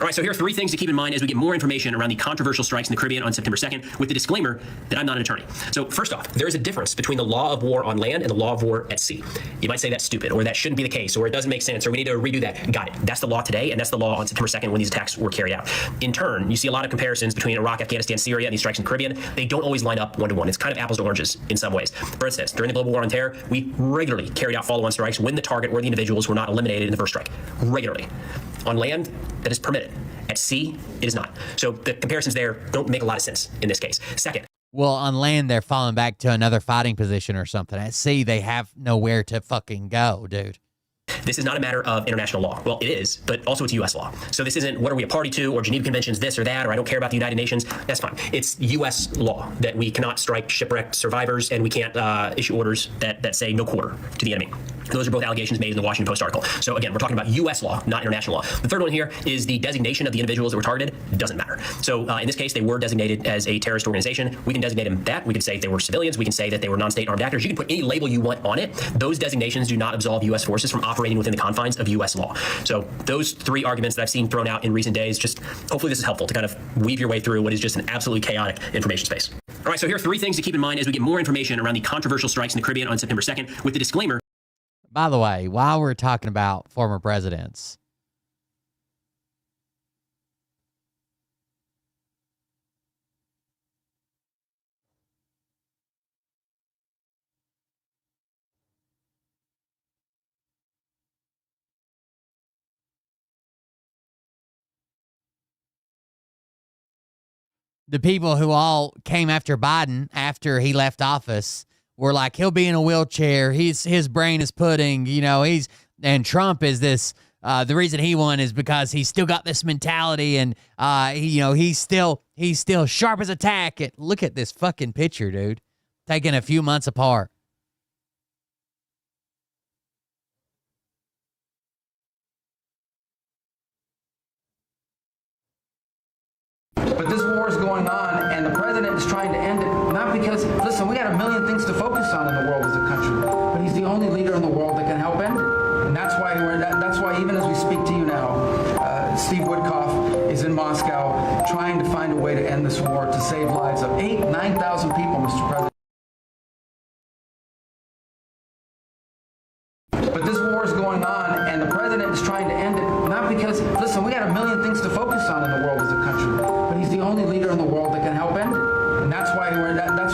All right, so here are 3 things to keep in mind as we get more information around the controversial strikes in the Caribbean on September 2nd, with the disclaimer that I'm not an attorney. So first off, there is a difference between the law of war on land and the law of war at sea. You might say that's stupid, or that shouldn't be the case, or it doesn't make sense, or we need to redo that. Got it. That's the law today, and that's the law on September 2nd when these attacks were carried out. In turn, you see a lot of comparisons between Iraq, Afghanistan, Syria, and these strikes in the Caribbean. They don't always line up one-to-one. It's kind of apples to oranges in some ways. For instance, during the global war on terror, we regularly carried out follow-on strikes when the target or the individuals were not eliminated in the first strike. Regularly. On land, that is permitted. At sea, it is not. So the comparisons there don't make a lot of sense in this case. Second. Well, on land, they're falling back to another fighting position or something. At sea, they have nowhere to fucking go, dude. This is not a matter of international law. Well, it is, but also it's U.S. law. So this isn't what are we a party to, or Geneva Conventions this or that, or I don't care about the United Nations. That's fine. It's U.S. law that we cannot strike shipwrecked survivors, and we can't issue orders that say no quarter to the enemy. Those are both allegations made in the Washington Post article. So again, we're talking about U.S. law, not international law. The third one here is the designation of the individuals that were targeted. Doesn't matter. So in this case, they were designated as a terrorist organization. We can designate them that. We can say they were civilians. We can say that they were non-state armed actors. You can put any label you want on it. Those designations do not absolve U.S. forces from operating within the confines of U.S. law. So those 3 arguments that I've seen thrown out in recent days, just hopefully this is helpful to kind of weave your way through what is just an absolutely chaotic information space. All right, so here are 3 things to keep in mind as we get more information around the controversial strikes in the Caribbean on September 2nd, with the disclaimer. By the way, while we're talking about former presidents, the people who all came after Biden after he left office were like, he'll be in a wheelchair. His brain is pudding, and Trump is this, the reason he won is because he's still got this mentality and, he's still sharp as a tack. Look at this fucking picture, dude. Taken a few months apart. But this war is going on, and the president is trying to end it, not because, listen, we got a million things to focus on in the world as a country, but he's the only leader in the world that can help end it. And that's why even as we speak to you now, Steve Woodcock is in Moscow trying to find a way to end this war, to save lives of 9,000 people, Mr. President. But this war is going on, and the president is trying to end it, not because, listen, we got a million things to focus on in the world as a country, but he's the only leader in the world that can help end it. And that's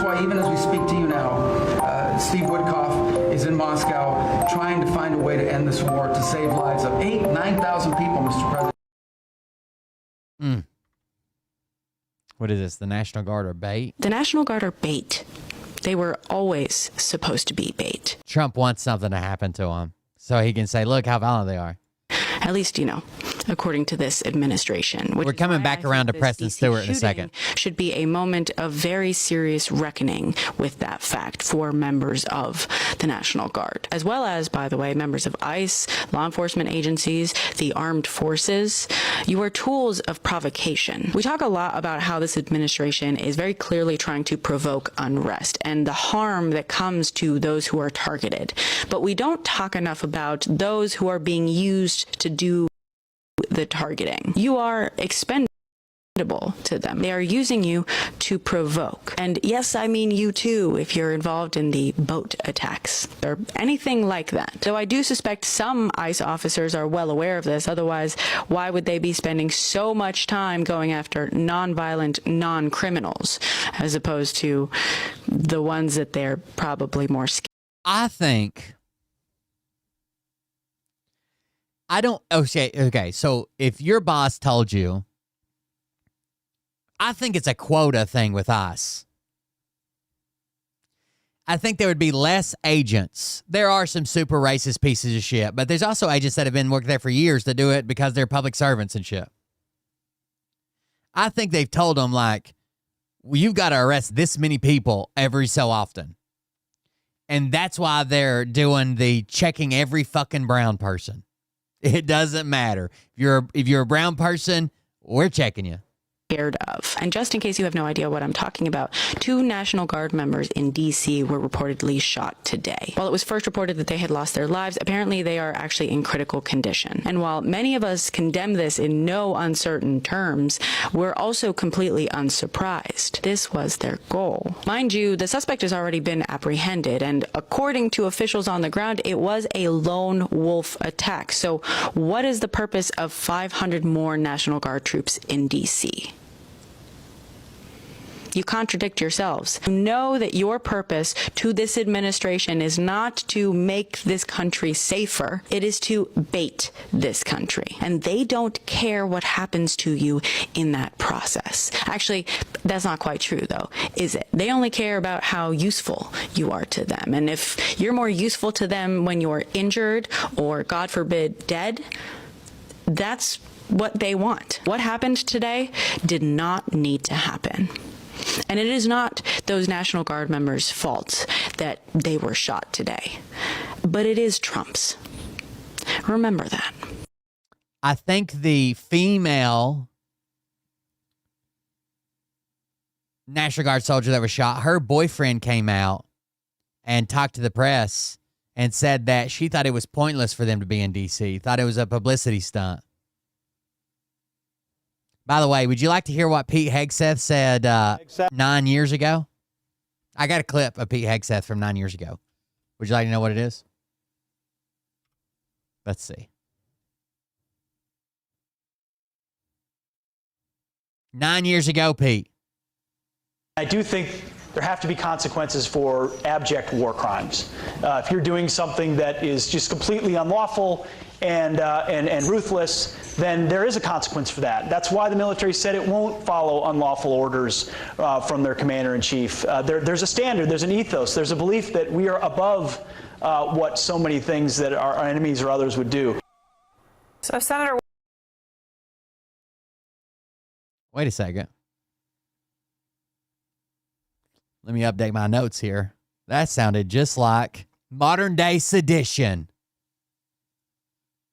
why even as we speak to you now, Steve Woodcock is in Moscow trying to find a way to end this war, to save lives of 9,000 people, Mr. President. What is this? The National Guard are bait? The National Guard are bait. They were always supposed to be bait. Trump wants something to happen to him so he can say, look how violent they are. At least, according to this administration. We're coming back around to Preston Stewart in a second. Should be a moment of very serious reckoning with that fact for members of the National Guard, as well as, by the way, members of ICE, law enforcement agencies, the armed forces. You are tools of provocation. We talk a lot about how this administration is very clearly trying to provoke unrest and the harm that comes to those who are targeted. But we don't talk enough about those who are being used to do the targeting. You are expendable to them. They are using you to provoke. And yes, I mean you too, if you're involved in the boat attacks or anything like that. So I do suspect some ICE officers are well aware of this. Otherwise, why would they be spending so much time going after non-violent, non-criminals as opposed to the ones that they're probably more scared? Okay, so if your boss told you, I think it's a quota thing with us. I think there would be less agents. There are some super racist pieces of shit, but there's also agents that have been working there for years that do it because they're public servants and shit. I think they've told them, like, well, you've got to arrest this many people every so often. And that's why they're doing the checking every fucking brown person. It doesn't matter. If you're a brown person, we're checking you. Scared of. And just in case you have no idea what I'm talking about, 2 National Guard members in D.C. were reportedly shot today. While it was first reported that they had lost their lives, apparently they are actually in critical condition. And while many of us condemn this in no uncertain terms, we're also completely unsurprised. This was their goal. Mind you, the suspect has already been apprehended, and according to officials on the ground, it was a lone wolf attack. So what is the purpose of 500 more National Guard troops in D.C.? You contradict yourselves. You know that your purpose to this administration is not to make this country safer. It is to bait this country. And they don't care what happens to you in that process. Actually, that's not quite true, though, is it? They only care about how useful you are to them. And if you're more useful to them when you're injured or, God forbid, dead, that's what they want. What happened today did not need to happen. And it is not those National Guard members' fault that they were shot today, but it is Trump's. Remember that. I think the female National Guard soldier that was shot, her boyfriend came out and talked to the press and said that she thought it was pointless for them to be in D.C., thought it was a publicity stunt. By the way, would you like to hear what Pete Hegseth said 9 years ago? I got a clip of Pete Hegseth from 9 years ago. Would you like to know what it is? Let's see. 9 years ago, Pete. I do think there have to be consequences for abject war crimes. If you're doing something that is just completely unlawful and ruthless, then there is a consequence for that. That's why the military said it won't follow unlawful orders from their commander-in-chief. There's a standard, there's an ethos, there's a belief that we are above what so many things that our enemies or others would do. So, Senator. Wait a second. Let me update my notes here. That sounded just like modern day sedition.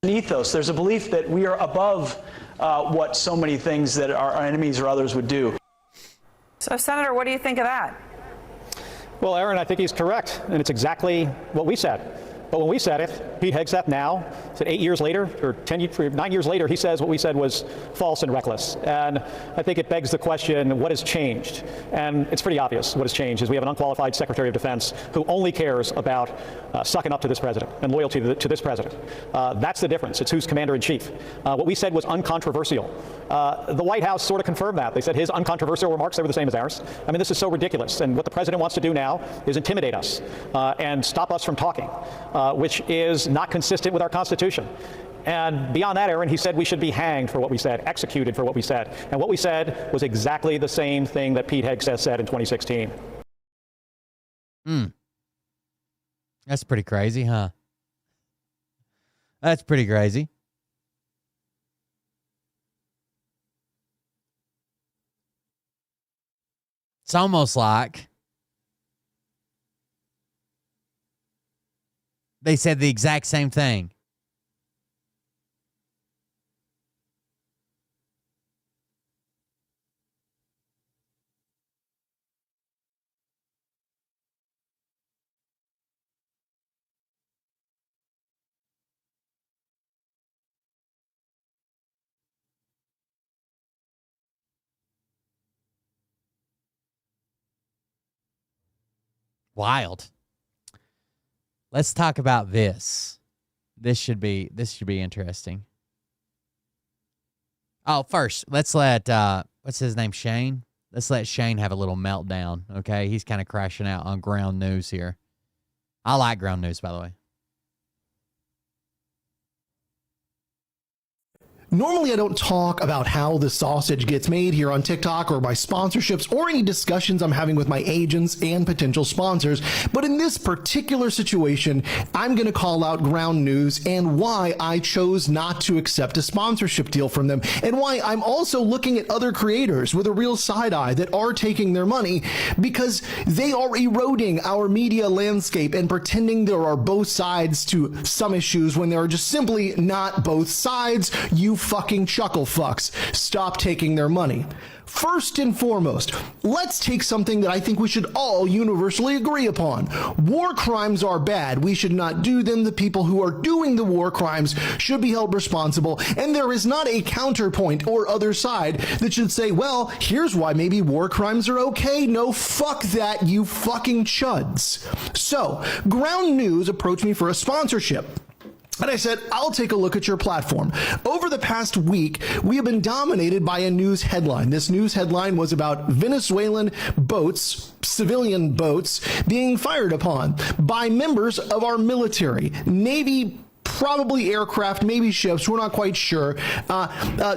An ethos, there's a belief that we are above what so many things that our enemies or others would do. So, Senator, what do you think of that? Well, Aaron, I think he's correct, and it's exactly what we said. But when we said it, Pete Hegseth now, said 8 years later, or 9 years later, he says what we said was false and reckless. And I think it begs the question, what has changed? And it's pretty obvious what has changed is we have an unqualified Secretary of Defense who only cares about sucking up to this president and loyalty to this president. That's the difference. It's who's commander-in-chief. What we said was uncontroversial. The White House sort of confirmed that. They said his uncontroversial remarks, they were the same as ours. I mean, this is so ridiculous. And what the president wants to do now is intimidate us and stop us from talking. Which is not consistent with our Constitution. And beyond that, Aaron, he said we should be hanged for what we said, executed for what we said. And what we said was exactly the same thing that Pete Hegseth said in 2016. That's pretty crazy, huh? That's pretty crazy. It's almost like they said the exact same thing. Wild. Let's talk about this. This should be interesting. Oh, first, let's let what's his name, Shane? Let's let Shane have a little meltdown, okay? He's kind of crashing out on Ground News here. I like Ground News, by the way. Normally, I don't talk about how the sausage gets made here on TikTok or my sponsorships or any discussions I'm having with my agents and potential sponsors. But in this particular situation, I'm going to call out Ground News and why I chose not to accept a sponsorship deal from them, and why I'm also looking at other creators with a real side eye that are taking their money because they are eroding our media landscape and pretending there are both sides to some issues when there are just simply not both sides. You fucking chuckle fucks. Stop taking their money. First and foremost, let's take something that I think we should all universally agree upon. War crimes are bad. We should not do them. The people who are doing the war crimes should be held responsible. And there is not a counterpoint or other side that should say, well, here's why maybe war crimes are okay. No, fuck that, you fucking chuds. So, Ground News approached me for a sponsorship. And I said, I'll take a look at your platform. Over the past week, we have been dominated by a news headline. This news headline was about Venezuelan boats, civilian boats, being fired upon by members of our military, Navy, probably aircraft, maybe ships, we're not quite sure,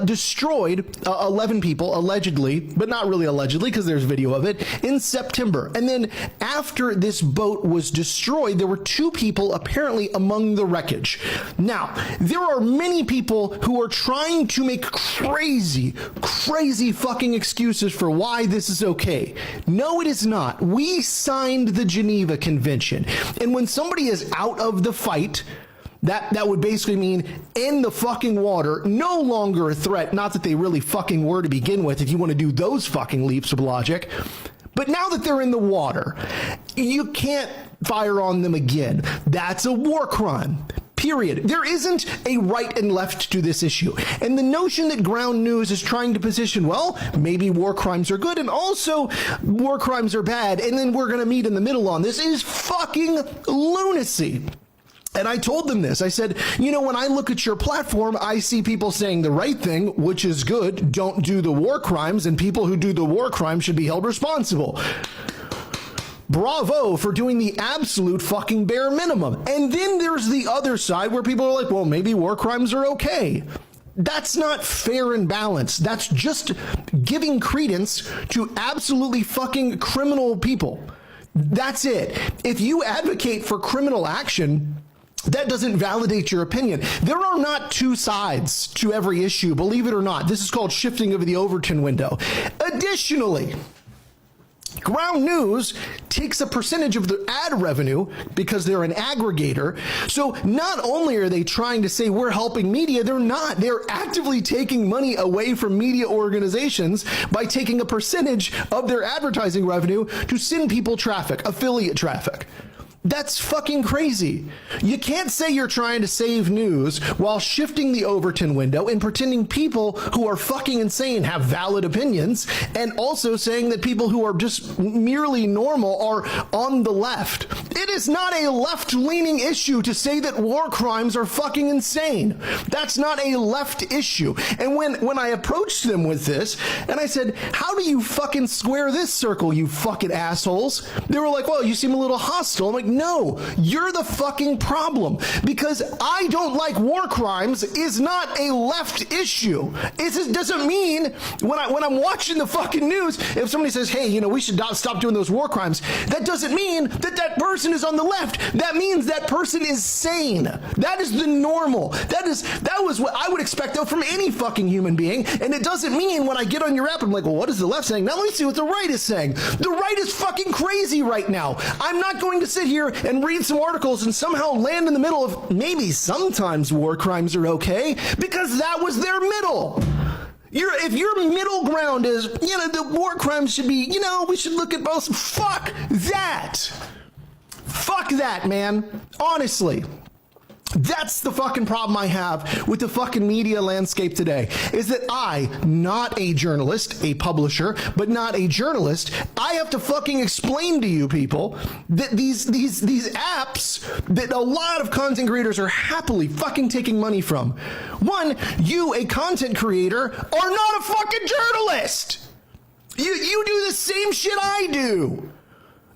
destroyed 11 people, allegedly, but not really allegedly because there's video of it, in September. And then after this boat was destroyed, there were 2 people apparently among the wreckage. Now, there are many people who are trying to make crazy fucking excuses for why this is okay. No, it is not. We signed the Geneva Convention. And when somebody is out of the fight, that would basically mean in the fucking water, no longer a threat. Not that they really fucking were to begin with, if you want to do those fucking leaps of logic. But now that they're in the water, you can't fire on them again. That's a war crime. Period. There isn't a right and left to this issue. And the notion that Ground News is trying to position, well, maybe war crimes are good and also war crimes are bad, and then we're going to meet in the middle on this, is fucking lunacy. And I told them this. I said, you know, when I look at your platform, I see people saying the right thing, which is good, don't do the war crimes, and people who do the war crimes should be held responsible. Bravo for doing the absolute fucking bare minimum. And then there's the other side where people are like, well, maybe war crimes are okay. That's not fair and balanced. That's just giving credence to absolutely fucking criminal people. That's it. If you advocate for criminal action, that doesn't validate your opinion. There are not two sides to every issue, believe it or not. This is called shifting of the Overton window. Additionally, Ground News takes a percentage of the ad revenue because they're an aggregator. So not only are they trying to say we're helping media, they're not. They're actively taking money away from media organizations by taking a percentage of their advertising revenue to send people traffic, affiliate traffic. That's fucking crazy. You can't say you're trying to save news while shifting the Overton window and pretending people who are fucking insane have valid opinions, and also saying that people who are just merely normal are on the left. It is not a left-leaning issue to say that war crimes are fucking insane. That's not a left issue. And when I approached them with this, and I said, how do you fucking square this circle, you fucking assholes? They were like, well, you seem a little hostile. I'm like, no, you're the fucking problem, because I don't like war crimes is not a left issue. It doesn't mean when I'm watching the fucking news, if somebody says, hey, you know, we should not stop doing those war crimes, that doesn't mean that that person is on the left. That means that person is sane. That is the normal. That was what I would expect though from any fucking human being. And it doesn't mean when I get on your app, I'm like, well, what is the left saying? Now let me see what the right is saying. The right is fucking crazy right now. I'm not going to sit here and read some articles and somehow land in the middle of maybe sometimes war crimes are okay, because that was their middle. If your middle ground is, you know, the war crimes should be, you know, we should look at both. Fuck that. Fuck that, man. Honestly. That's the fucking problem I have with the fucking media landscape today, is that I, not a journalist, a publisher, but not a journalist, I have to fucking explain to you people that these apps that a lot of content creators are happily fucking taking money from. One, you, a content creator, are not a fucking journalist. You do the same shit I do.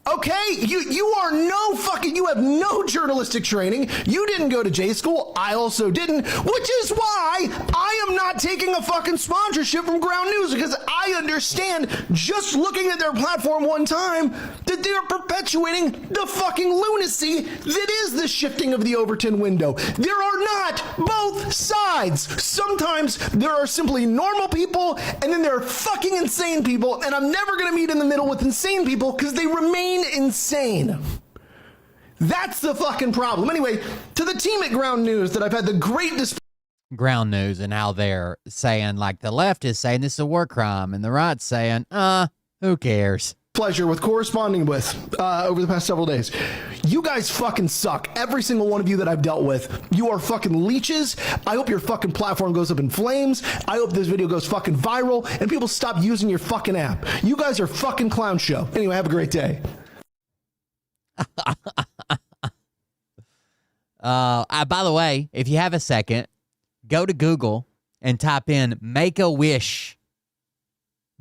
Okay, you are no fucking, you have no journalistic training. You didn't go to J school. I also didn't, which is why I am not taking a fucking sponsorship from Ground News, because I understand just looking at their platform one time that they're perpetuating the fucking lunacy that is the shifting of the Overton window. There are not both sides. Sometimes there are simply normal people, and then there are fucking insane people, and I'm never going to meet in the middle with insane people because they remain insane. That's the fucking problem. Anyway, to the team at Ground News that I've had the great Ground News and how they're saying, like, the left is saying this is a war crime and the right's saying, who cares? Pleasure with corresponding with over the past several days. You guys fucking suck. Every single one of you that I've dealt with. You are fucking leeches. I hope your fucking platform goes up in flames. I hope this video goes fucking viral and people stop using your fucking app. You guys are fucking clown show. Anyway, have a great day. By the way, if you have a second, go to Google and type in Make-A-Wish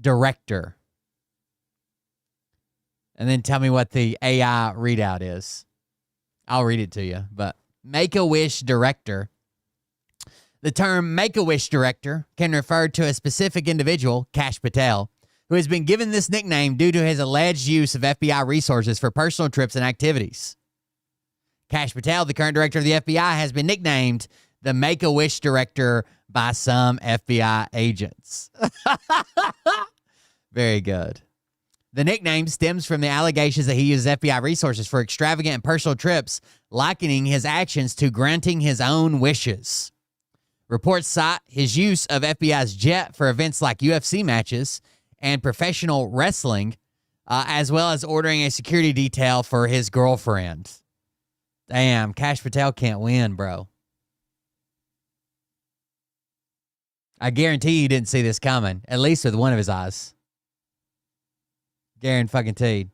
director. And then tell me what the AI readout is. I'll read it to you. But Make-A-Wish director. The term Make-A-Wish director can refer to a specific individual, Kash Patel, who has been given this nickname due to his alleged use of FBI resources for personal trips and activities. Kash Patel, the current director of the FBI, has been nicknamed the Make-A-Wish director by some FBI agents. Very good. The nickname stems from the allegations that he uses FBI resources for extravagant and personal trips, likening his actions to granting his own wishes. Reports cite his use of FBI's jet for events like UFC matches and professional wrestling, as well as ordering a security detail for his girlfriend. Damn, Kash Patel can't win, bro. I guarantee you didn't see this coming, at least with one of his eyes. Guaranteed.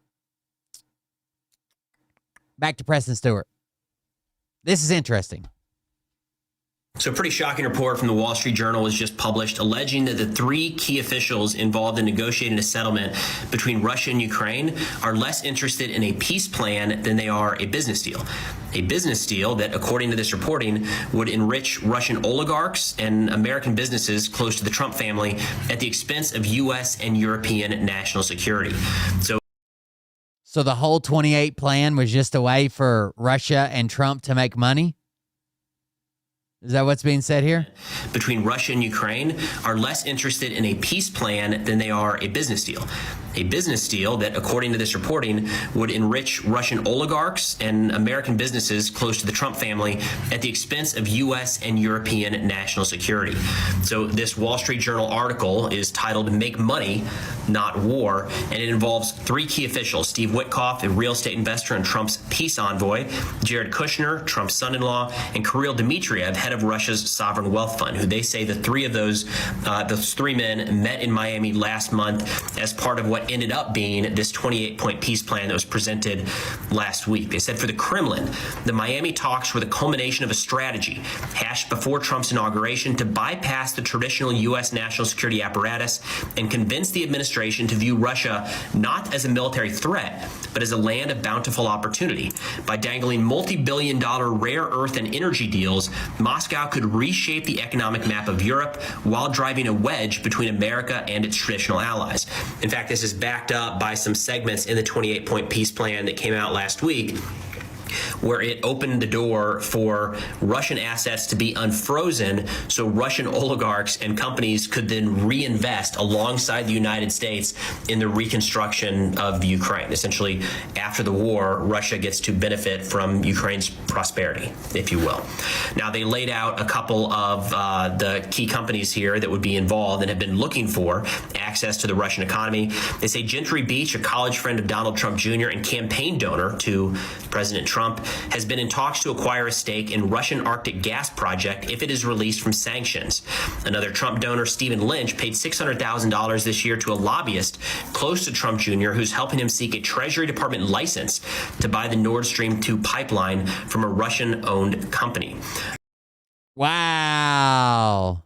Back to Preston Stewart. This is interesting. So a pretty shocking report from the Wall Street Journal was just published alleging that the 3 key officials involved in negotiating a settlement between Russia and Ukraine are less interested in a peace plan than they are a business deal. A business deal that, according to this reporting, would enrich Russian oligarchs and American businesses close to the Trump family at the expense of U.S. and European national security. So the whole 28 plan was just a way for Russia and Trump to make money? Is that what's being said here? Between Russia and Ukraine are less interested in a peace plan than they are a business deal. A business deal that, according to this reporting, would enrich Russian oligarchs and American businesses close to the Trump family at the expense of U.S. and European national security. So this Wall Street Journal article is titled Make Money, Not War, and it involves 3 key officials: Steve Witkoff, a real estate investor and Trump's peace envoy; Jared Kushner, Trump's son-in-law; and Kirill Dmitriev, head of Russia's sovereign wealth fund, who they say the 3 of those 3 men met in Miami last month as part of what ended up being this 28-point peace plan that was presented last week. They said for the Kremlin, the Miami talks were the culmination of a strategy hashed before Trump's inauguration to bypass the traditional U.S. national security apparatus and convince the administration to view Russia not as a military threat, but as a land of bountiful opportunity. By dangling multi-billion-dollar rare earth and energy deals, Moscow could reshape the economic map of Europe while driving a wedge between America and its traditional allies. In fact, this is backed up by some segments in the 28-point peace plan that came out last week, where it opened the door for Russian assets to be unfrozen so Russian oligarchs and companies could then reinvest alongside the United States in the reconstruction of Ukraine. Essentially, after the war, Russia gets to benefit from Ukraine's prosperity, if you will. Now, they laid out a couple of the key companies here that would be involved and have been looking for access to the Russian economy. They say Gentry Beach, a college friend of Donald Trump Jr. and campaign donor to President Trump, has been in talks to acquire a stake in Russian Arctic gas project if it is released from sanctions. Another Trump donor, Stephen Lynch, paid $600,000 this year to a lobbyist close to Trump Jr. who's helping him seek a Treasury Department license to buy the Nord Stream 2 pipeline from a Russian-owned company. Wow.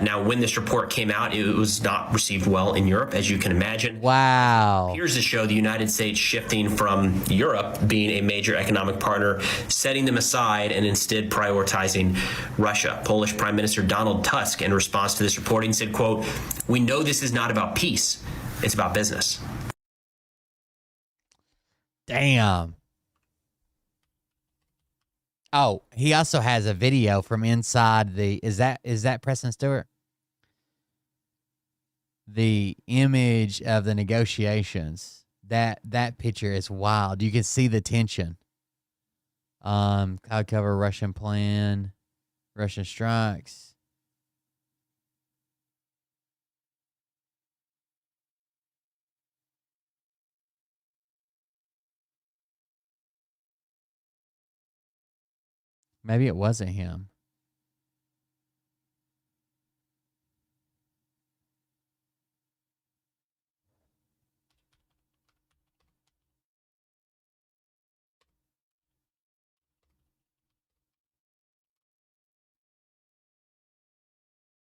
Now, when this report came out, it was not received well in Europe, as you can imagine. Wow. Here's to show the United States shifting from Europe being a major economic partner, setting them aside and instead prioritizing Russia. Polish Prime Minister Donald Tusk, in response to this reporting, said, quote, "We know this is not about peace. It's about business." Damn. Oh, he also has a video from inside the, is that Preston Stewart? The image of the negotiations. That picture is wild. You can see the tension. Cloud cover, Russian plan, Russian strikes. Maybe it wasn't him.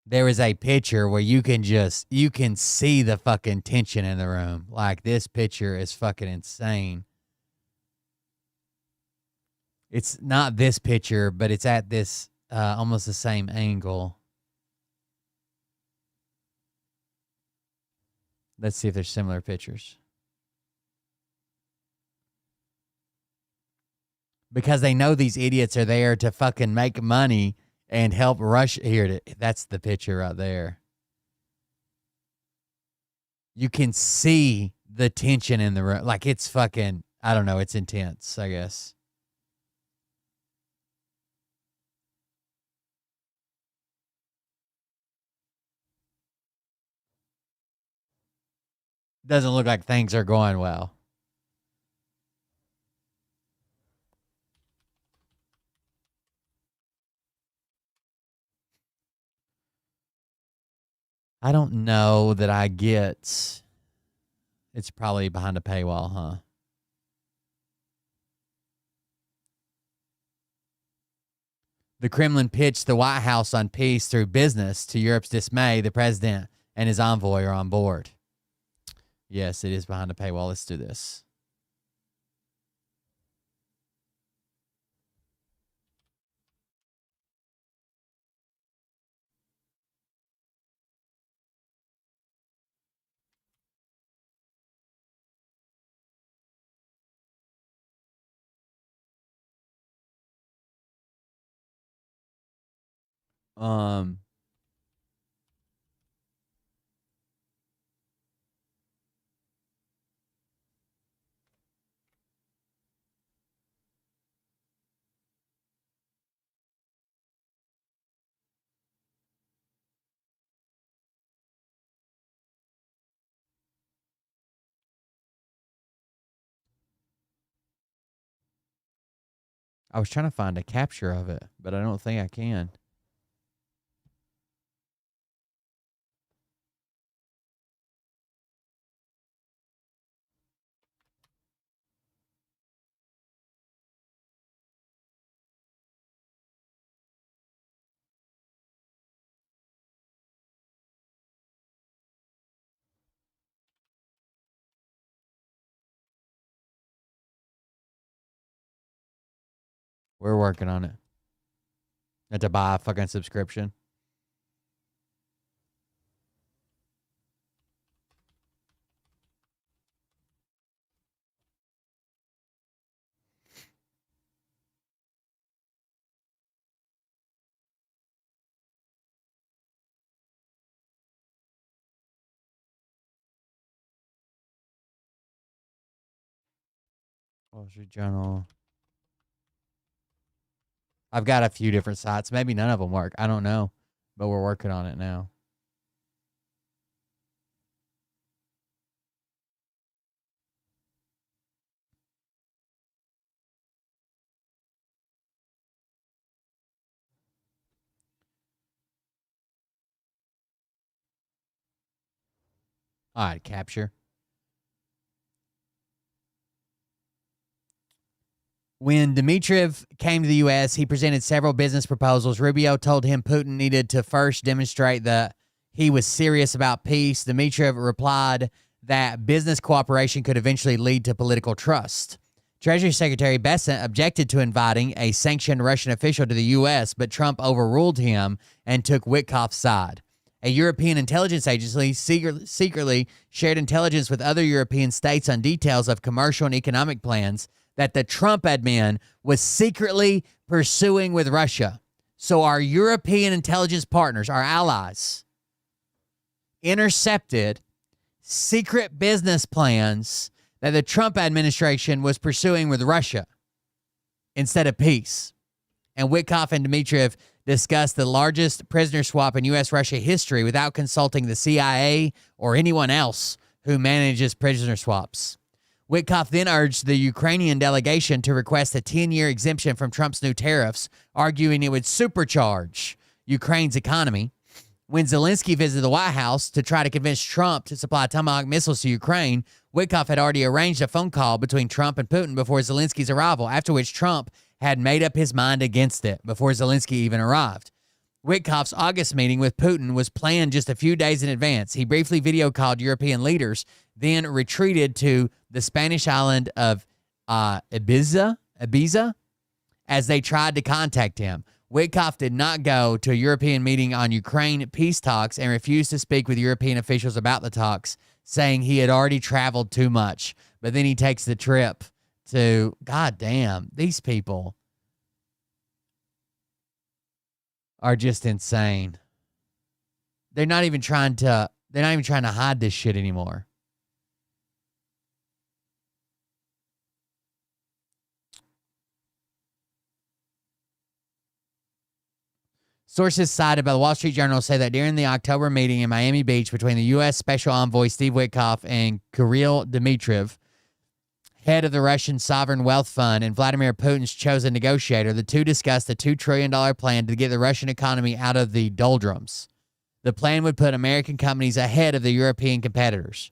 There is a picture where you can see the fucking tension in the room. Like, this picture is fucking insane. It's not this picture, but it's at this almost the same angle. Let's see if there's similar pictures. Because they know these idiots are there to fucking make money and help Russia. Here, that's the picture right there. You can see the tension in the room. Like, it's fucking, I don't know, it's intense, I guess. Doesn't look like things are going well. I don't know that I get. It's probably behind a paywall, huh? The Kremlin pitched the White House on peace through business. To Europe's dismay, the president and his envoy are on board. Yes, it is behind a paywall. Let's do this. I was trying to find a capture of it, but I don't think I can. We're working on it. Had to buy a fucking subscription. Wall Street Journal. I've got a few different sites. Maybe none of them work. I don't know. But we're working on it now. All right, capture. When Dmitriev came to the U.S., he presented several business proposals. Rubio told him Putin needed to first demonstrate that he was serious about peace. Dmitriev replied that business cooperation could eventually lead to political trust. Treasury Secretary Bessent objected to inviting a sanctioned Russian official to the U.S., but Trump overruled him and took Witkoff's side. A European intelligence agency secretly shared intelligence with other European states on details of commercial and economic plans that the Trump admin was secretly pursuing with Russia. So our European intelligence partners, our allies, intercepted secret business plans that the Trump administration was pursuing with Russia instead of peace. And Witkoff and Dmitriev discussed the largest prisoner swap in U.S.-Russia history without consulting the CIA or anyone else who manages prisoner swaps. Witkoff then urged the Ukrainian delegation to request a 10-year exemption from Trump's new tariffs, arguing it would supercharge Ukraine's economy. When Zelensky visited the White House to try to convince Trump to supply Tomahawk missiles to Ukraine, Witkoff had already arranged a phone call between Trump and Putin before Zelensky's arrival, after which Trump had made up his mind against it before Zelensky even arrived. Witkoff's August meeting with Putin was planned just a few days in advance. He briefly video called European leaders, then retreated to the Spanish island of Ibiza as they tried to contact him. Witkoff did not go to a European meeting on Ukraine peace talks and refused to speak with European officials about the talks, saying he had already traveled too much. But then he takes the trip to, God damn, these people are just insane. They're not even trying to hide this shit anymore. Sources cited by the Wall Street Journal say that during the October meeting in Miami Beach between the U.S. Special Envoy Steve Witkoff and Kirill Dmitriev, head of the Russian Sovereign Wealth Fund, and Vladimir Putin's chosen negotiator, the two discussed a $2 trillion plan to get the Russian economy out of the doldrums. The plan would put American companies ahead of the European competitors.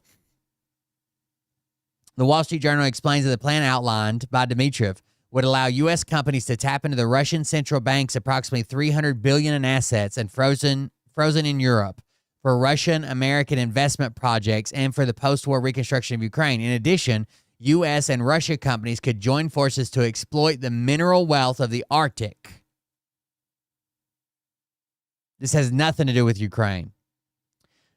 The Wall Street Journal explains that the plan outlined by Dmitriev would allow U.S. companies to tap into the Russian central bank's approximately $300 billion in assets and frozen in Europe for Russian-American investment projects and for the post-war reconstruction of Ukraine. In addition, U.S. and Russia companies could join forces to exploit the mineral wealth of the Arctic. This has nothing to do with Ukraine.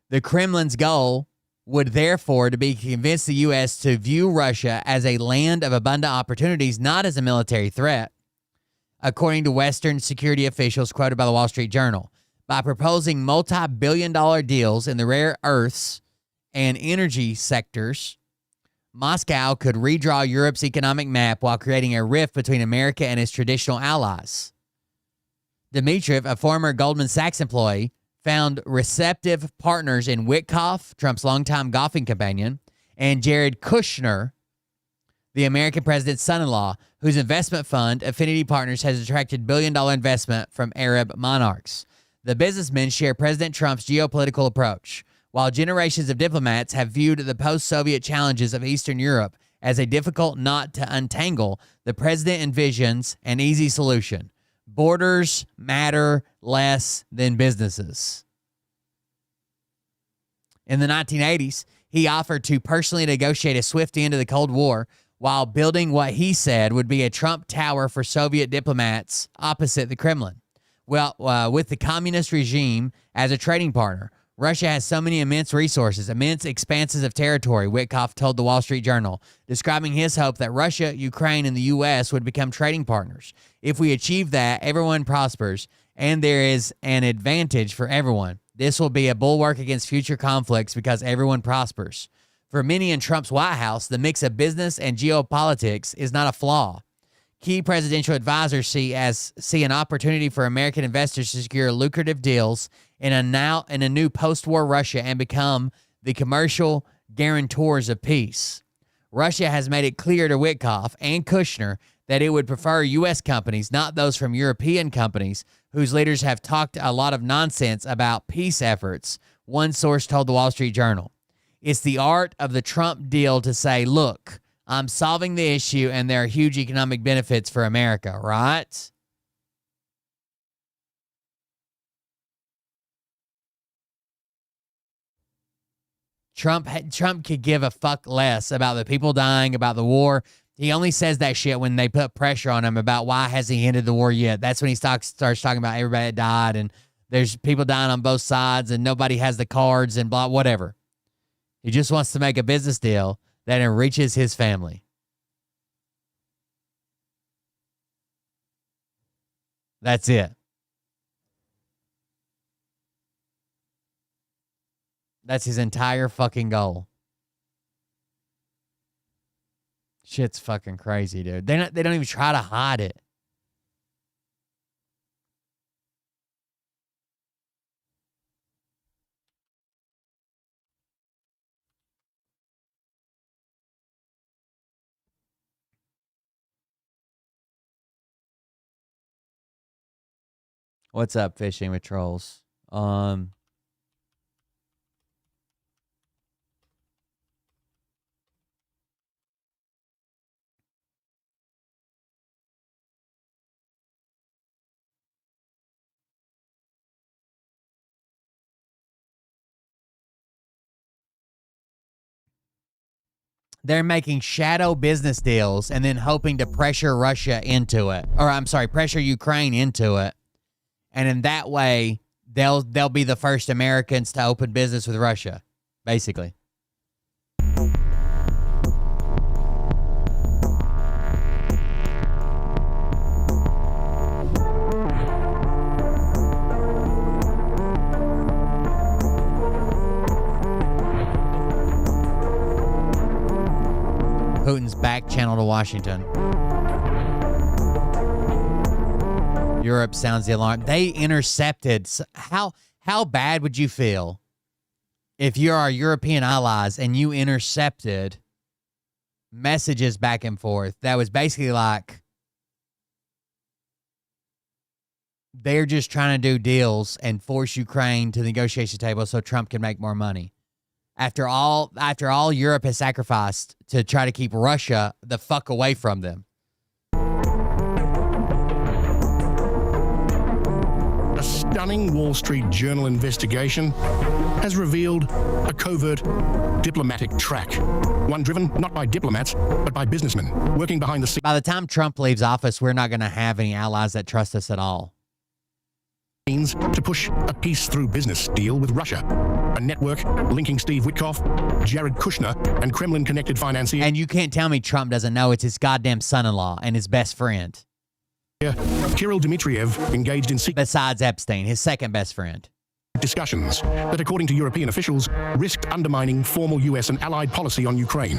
The Kremlin's goal would therefore to be to convince the U.S. to view Russia as a land of abundant opportunities, not as a military threat, according to Western security officials quoted by the Wall Street Journal. By proposing multi-billion-dollar deals in the rare earths and energy sectors, Moscow could redraw Europe's economic map while creating a rift between America and its traditional allies. Dmitriev, a former Goldman Sachs employee, found receptive partners in Witkoff, Trump's longtime golfing companion, and Jared Kushner, the American president's son-in-law, whose investment fund, Affinity Partners, has attracted billion-dollar investment from Arab monarchs. The businessmen share President Trump's geopolitical approach. While generations of diplomats have viewed the post-Soviet challenges of Eastern Europe as a difficult knot to untangle, the president envisions an easy solution. Borders matter less than businesses. In the 1980s, he offered to personally negotiate a swift end to the Cold War while building what he said would be a Trump Tower for Soviet diplomats opposite the Kremlin. Well, with the communist regime as a trading partner, Russia has so many immense resources, immense expanses of territory, Witkoff told the Wall Street Journal, describing his hope that Russia, Ukraine, and the U.S. would become trading partners. If we achieve that, everyone prospers, and there is an advantage for everyone. This will be a bulwark against future conflicts because everyone prospers. For many in Trump's White House, the mix of business and geopolitics is not a flaw. Key presidential advisors see an opportunity for American investors to secure lucrative deals in a new post-war Russia and become the commercial guarantors of peace. Russia has made it clear to Witkoff and Kushner that it would prefer U.S. companies, not those from European companies, whose leaders have talked a lot of nonsense about peace efforts, one source told the Wall Street Journal. It's the art of the Trump deal to say, look, I'm solving the issue and there are huge economic benefits for America, right? Trump could give a fuck less about the people dying, about the war. He only says that shit when they put pressure on him about why hasn't he ended the war yet. That's when he starts talking about everybody that died and there's people dying on both sides and nobody has the cards and blah, whatever. He just wants to make a business deal that enriches his family. That's it. That's his entire fucking goal. Shit's fucking crazy, dude. They don't even try to hide it. What's up, Fishing with Trolls? They're making shadow business deals and then hoping to pressure Russia into it. Or I'm sorry, pressure Ukraine into it. And in that way, they'll be the first Americans to open business with Russia, basically. Putin's back channel to Washington. Europe sounds the alarm. They intercepted. How bad would you feel if you're our European allies and you intercepted messages back and forth that was basically like they're just trying to do deals and force Ukraine to the negotiation table so Trump can make more money? After all Europe has sacrificed to try to keep Russia the fuck away from them. stunning Wall Street Journal investigation has revealed a covert diplomatic track, one driven not by diplomats, but by businessmen working behind the scenes. By the time Trump leaves office, we're not going to have any allies that trust us at all. To push a peace through business deal with Russia, a network linking Steve Witkoff, Jared Kushner, and Kremlin-connected financiers. And you can't tell me Trump doesn't know it's his goddamn son-in-law and his best friend. Kirill Dmitriev engaged in besides Epstein, his second best friend. Discussions that, according to European officials, risked undermining formal U.S. and allied policy on Ukraine.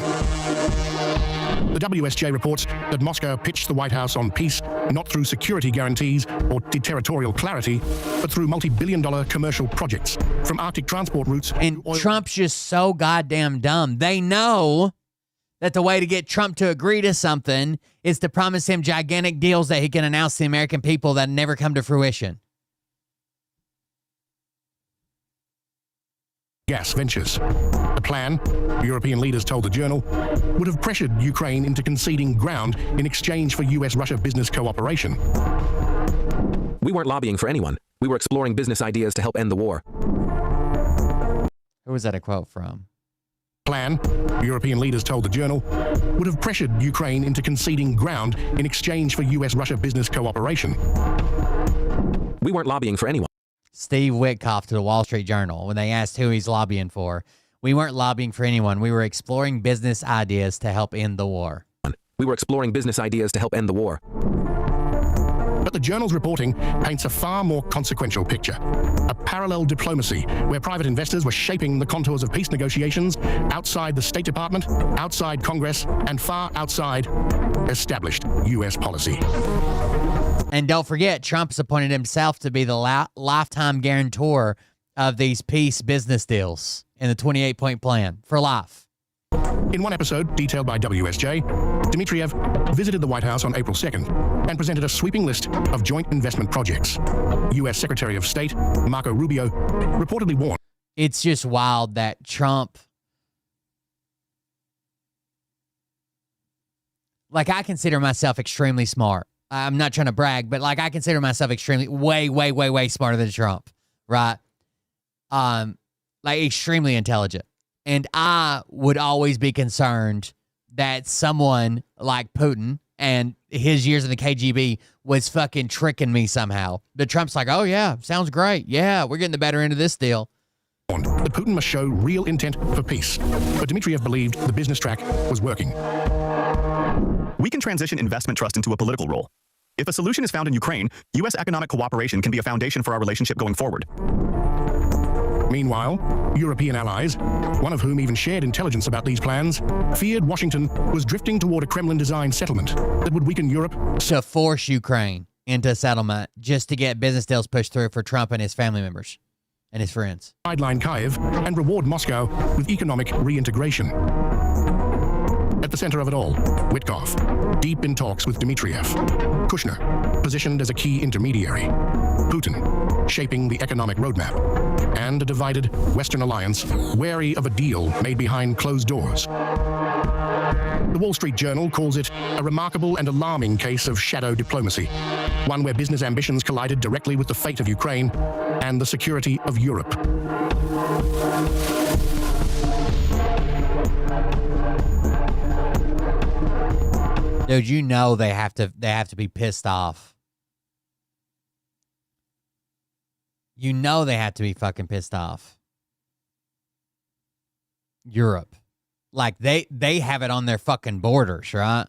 The WSJ reports that Moscow pitched the White House on peace not through security guarantees or territorial clarity, but through multi-billion-dollar commercial projects, from Arctic transport routes. And Trump's just so goddamn dumb. They know that the way to get Trump to agree to something is to promise him gigantic deals that he can announce to the American people that never come to fruition. Gas ventures. The plan, European leaders told the Journal, would have pressured Ukraine into conceding ground in exchange for U.S.-Russia business cooperation. We weren't lobbying for anyone. We were exploring business ideas to help end the war. Who was that a quote from? Plan, European leaders told the Journal, would have pressured Ukraine into conceding ground in exchange for U.S.-Russia business cooperation. We weren't lobbying for anyone. Steve Witkoff to the Wall Street Journal when they asked who he's lobbying for. We weren't lobbying for anyone. We were exploring business ideas to help end the war. We were exploring business ideas to help end the war. But the Journal's reporting paints a far more consequential picture. A parallel diplomacy where private investors were shaping the contours of peace negotiations outside the State Department, outside Congress, and far outside established U.S. policy. And don't forget, Trump's appointed himself to be the lifetime guarantor of these peace business deals in the 28-point plan for life. In one episode, detailed by WSJ, Dmitriev visited the White House on April 2nd and presented a sweeping list of joint investment projects. U.S. Secretary of State Marco Rubio reportedly warned. It's just wild that Trump... Like, I consider myself extremely smart. I'm not trying to brag, but like I consider myself extremely, way smarter than Trump, right? Like extremely intelligent. And I would always be concerned that someone like Putin and his years in the KGB was fucking tricking me somehow. But Trump's like, oh yeah, sounds great. Yeah, we're getting the better end of this deal. That Putin must show real intent for peace. But Dmitriev believed the business track was working. We can transition investment trust into a political role. If a solution is found in Ukraine, U.S. economic cooperation can be a foundation for our relationship going forward. Meanwhile, European allies, one of whom even shared intelligence about these plans, feared Washington was drifting toward a Kremlin-designed settlement that would weaken Europe. To force Ukraine into a settlement just to get business deals pushed through for Trump and his family members and his friends. Sideline Kyiv and reward Moscow with economic reintegration. At the center of it all, Witkoff, deep in talks with Dmitriev. Kushner, positioned as a key intermediary. Putin, shaping the economic roadmap. And a divided Western alliance, wary of a deal made behind closed doors. The Wall Street Journal calls it a remarkable and alarming case of shadow diplomacy, one where business ambitions collided directly with the fate of Ukraine and the security of Europe. Dude, you know they have to be pissed off. You know they have to be fucking pissed off. Europe. Like they have it on their fucking borders, right?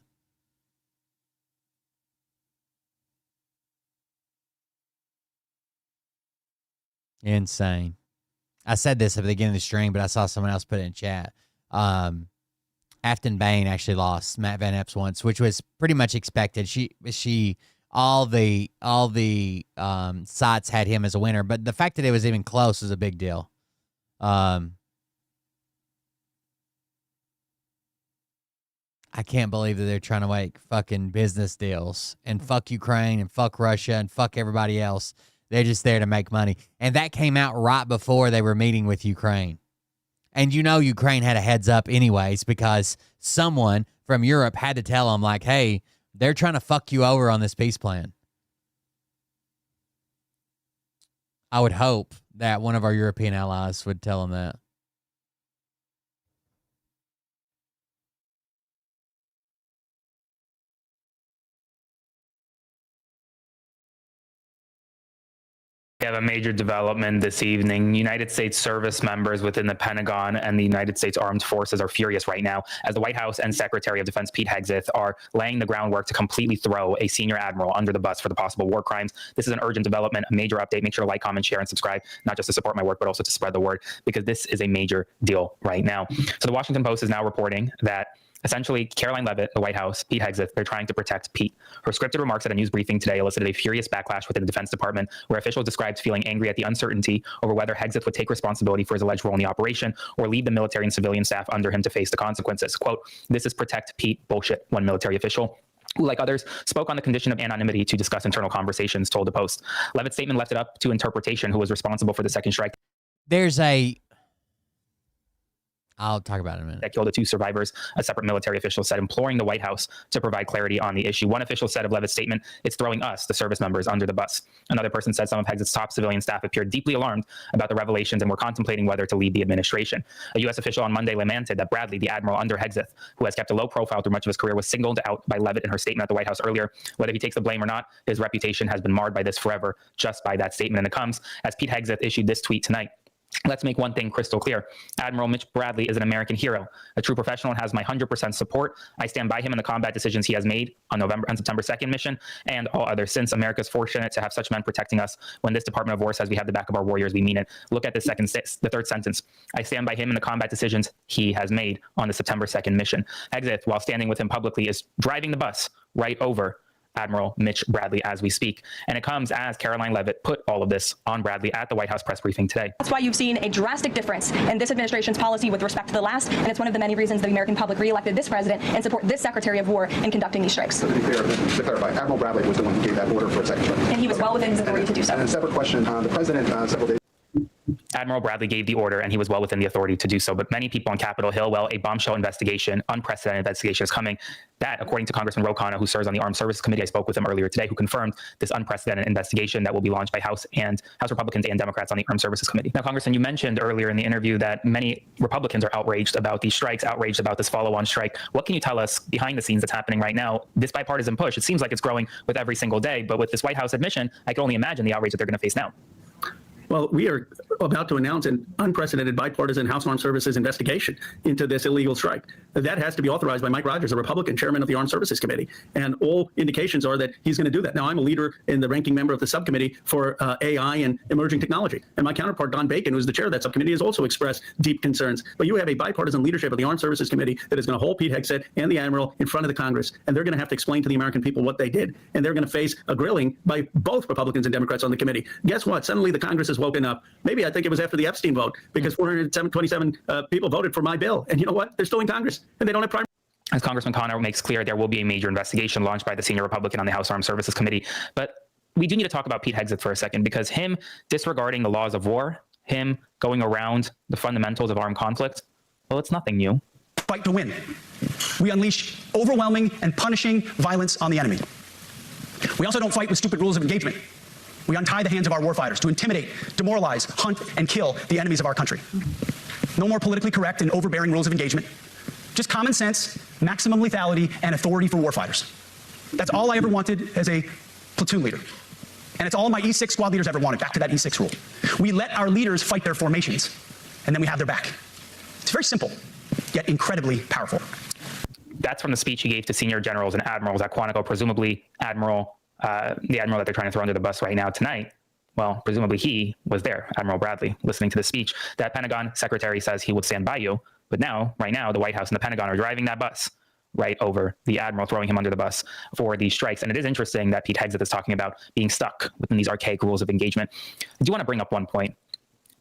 Insane. I said this at the beginning of the stream, but I saw someone else put it in chat. Afton Bain actually lost Matt Van Epps once, which was pretty much expected. All the sites had him as a winner, but the fact that it was even close is a big deal. I can't believe that they're trying to make fucking business deals and fuck Ukraine and fuck Russia and fuck everybody else. They're just there to make money. And that came out right before they were meeting with Ukraine. And you know Ukraine had a heads up anyways because someone from Europe had to tell them, like, hey, they're trying to fuck you over on this peace plan. I would hope that one of our European allies would tell him that. We have a major development this evening. United States service members within the Pentagon and the United States Armed Forces are furious right now as the White House and Secretary of Defense Pete Hegseth are laying the groundwork to completely throw a senior admiral under the bus for the possible war crimes. This is an urgent development, a major update. Make sure to like, comment, share, and subscribe, not just to support my work, but also to spread the word, because this is a major deal right now. So the Washington Post is now reporting that essentially, Caroline Leavitt, the White House, Pete Hegseth, they're trying to protect Pete. Her scripted remarks at a news briefing today elicited a furious backlash within the Defense Department, where officials described feeling angry at the uncertainty over whether Hegseth would take responsibility for his alleged role in the operation or leave the military and civilian staff under him to face the consequences. Quote, "This is protect Pete bullshit," one military official, who, like others, spoke on the condition of anonymity to discuss internal conversations, told the Post. Leavitt's statement left it up to interpretation who was responsible for the second strike. I'll talk about it in a minute. That killed the two survivors, a separate military official said, imploring the White House to provide clarity on the issue. One official said of Leavitt's statement, "It's throwing us, the service members, under the bus." Another person said some of Hegseth's top civilian staff appeared deeply alarmed about the revelations and were contemplating whether to leave the administration. A U.S. official on Monday lamented that Bradley, the admiral under Hegseth, who has kept a low profile through much of his career, was singled out by Leavitt in her statement at the White House earlier. Whether he takes the blame or not, his reputation has been marred by this forever, just by that statement. And it comes as Pete Hegseth issued this tweet tonight. "Let's make one thing crystal clear. Admiral Mitch Bradley is an American hero, a true professional, and has my 100% support. I stand by him in the combat decisions he has made on September 2nd mission and all others. Since America is fortunate to have such men protecting us, when this Department of War says we have the back of our warriors, we mean it." Look at the third sentence. "I stand by him in the combat decisions he has made on the September 2nd mission." Hegseth, while standing with him publicly, is driving the bus right over Admiral Mitch Bradley as we speak. And it comes as Caroline Leavitt put all of this on Bradley at the White House press briefing today. That's why you've seen a drastic difference in this administration's policy with respect to the last, and it's one of the many reasons the American public reelected this president and support this Secretary of War in conducting these strikes. So to be clear, to clarify, Admiral Bradley was the one who gave that order for a second strike. And he was well within his authority to do so. And a separate question, the president several days. Admiral Bradley gave the order and he was well within the authority to do so. But many people on Capitol Hill, well, a bombshell investigation, unprecedented investigation is coming. That, according to Congressman Ro Khanna, who serves on the Armed Services Committee, I spoke with him earlier today, who confirmed this unprecedented investigation that will be launched by House Republicans and Democrats on the Armed Services Committee. Now, Congressman, you mentioned earlier in the interview that many Republicans are outraged about these strikes, outraged about this follow-on strike. What can you tell us behind the scenes that's happening right now? This bipartisan push, it seems like it's growing with every single day, but with this White House admission, I can only imagine the outrage that they're going to face now. Well, we are about to announce an unprecedented bipartisan House Armed Services investigation into this illegal strike. That has to be authorized by Mike Rogers, a Republican chairman of the Armed Services Committee. And all indications are that he's going to do that. Now, I'm a leader and the ranking member of the subcommittee for AI and emerging technology. And my counterpart, Don Bacon, who's the chair of that subcommittee, has also expressed deep concerns. But you have a bipartisan leadership of the Armed Services Committee that is going to hold Pete Hegseth and the Admiral in front of the Congress. And they're going to have to explain to the American people what they did. And they're going to face a grilling by both Republicans and Democrats on the committee. Guess what? Suddenly the Congress has woken up. Maybe I think it was after the Epstein vote, because 427 people voted for my bill. And you know what? They're still in Congress, and they don't have primary. As Congressman Connor makes clear, there will be a major investigation launched by the senior Republican on the House Armed Services Committee. But we do need to talk about Pete Hegseth for a second, because him disregarding the laws of war, him going around the fundamentals of armed conflict, well, it's nothing new. Fight to win. We unleash overwhelming and punishing violence on the enemy. We also don't fight with stupid rules of engagement. We untie the hands of our warfighters to intimidate, demoralize, hunt, and kill the enemies of our country. No more politically correct and overbearing rules of engagement. Just common sense, maximum lethality, and authority for warfighters. That's all I ever wanted as a platoon leader. And it's all my E6 squad leaders ever wanted, back to that E6 rule. We let our leaders fight their formations, and then we have their back. It's very simple, yet incredibly powerful. That's from the speech he gave to senior generals and admirals at Quantico, presumably the admiral that they're trying to throw under the bus right now tonight. Well, presumably he was there, Admiral Bradley, listening to the speech. That Pentagon secretary says he would stand by you. But now, right now, the White House and the Pentagon are driving that bus right over the admiral, throwing him under the bus for these strikes. And it is interesting that Pete Hegseth is talking about being stuck within these archaic rules of engagement. I do want to bring up one point.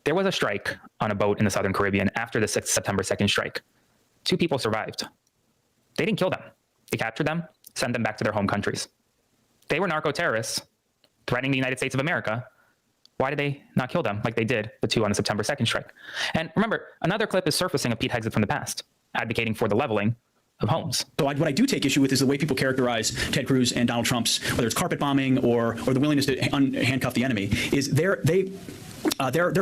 There was a strike on a boat in the Southern Caribbean after the September 2nd strike. 2 people survived. They didn't kill them. They captured them, sent them back to their home countries. They were narco-terrorists threatening the United States of America. Why did they not kill them like they did the 2 on the September 2nd strike? And remember, another clip is surfacing of Pete Hegseth from the past, advocating for the leveling of homes. So what I do take issue with is the way people characterize Ted Cruz and Donald Trump's, whether it's carpet bombing or the willingness to handcuff the enemy, is their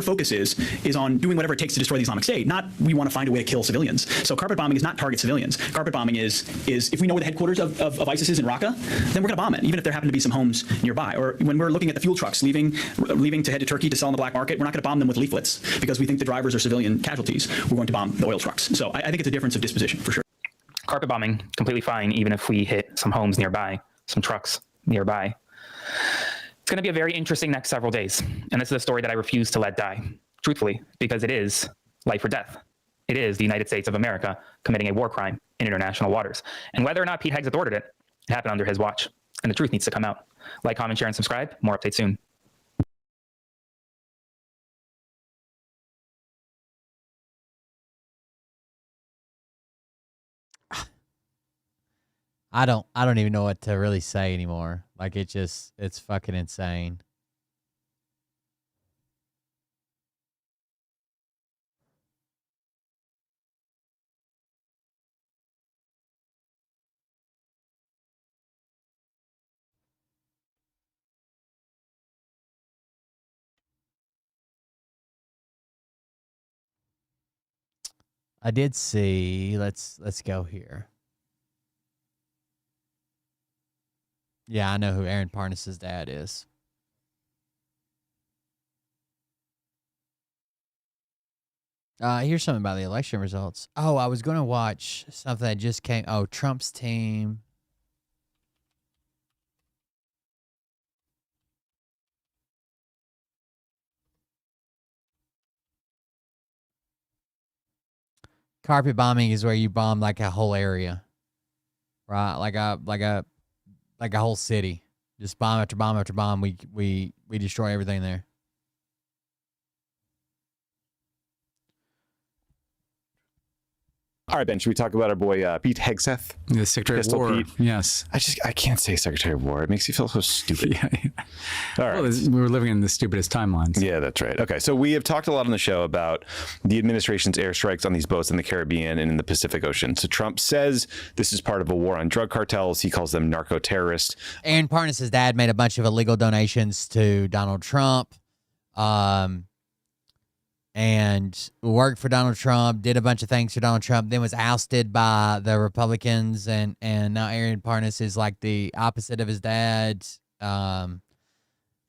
focus is on doing whatever it takes to destroy the Islamic State, not we want to find a way to kill civilians. So carpet bombing is not target civilians. Carpet bombing is if we know where the headquarters of ISIS is in Raqqa, then we're going to bomb it, even if there happen to be some homes nearby. Or when we're looking at the fuel trucks leaving to head to Turkey to sell in the black market, we're not going to bomb them with leaflets because we think the drivers are civilian casualties. We're going to bomb the oil trucks. So I think it's a difference of disposition for sure. Carpet bombing, completely fine, even if we hit some homes nearby, some trucks nearby. It's going to be a very interesting next several days. And this is a story that I refuse to let die, truthfully, because it is life or death. It is the United States of America committing a war crime in international waters. And whether or not Pete Hegseth ordered it, it happened under his watch. And the truth needs to come out. Like, comment, share, and subscribe. More updates soon. I don't even know what to really say anymore. Like, it's fucking insane. I did see, let's go here. Yeah, I know who Aaron Parnas' dad is. Here's something about the election results. Oh, I was going to watch something that just came. Oh, Trump's team. Carpet bombing is where you bomb like a whole area, right? Like a whole city. Just bomb after bomb after bomb. We destroy everything there. All right, Ben, should we talk about our boy Pete Hegseth? The Secretary of War. Pete? Yes. I can't say Secretary of War. It makes you feel so stupid. Yeah. All right. Well, we're living in the stupidest timelines. Yeah, that's right. Okay, so we have talked a lot on the show about the administration's airstrikes on these boats in the Caribbean and in the Pacific Ocean. So Trump says this is part of a war on drug cartels. He calls them narco-terrorists. Aaron Parnas' dad made a bunch of illegal donations to Donald Trump. And worked for Donald Trump, did a bunch of things for Donald Trump, then was ousted by the Republicans, and now Aaron Parnas is like the opposite of his dad.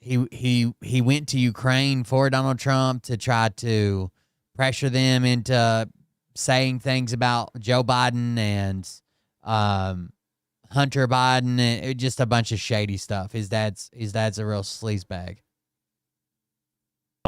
He went to Ukraine for Donald Trump to try to pressure them into saying things about Joe Biden and Hunter Biden, and just a bunch of shady stuff. His dad's a real sleazebag.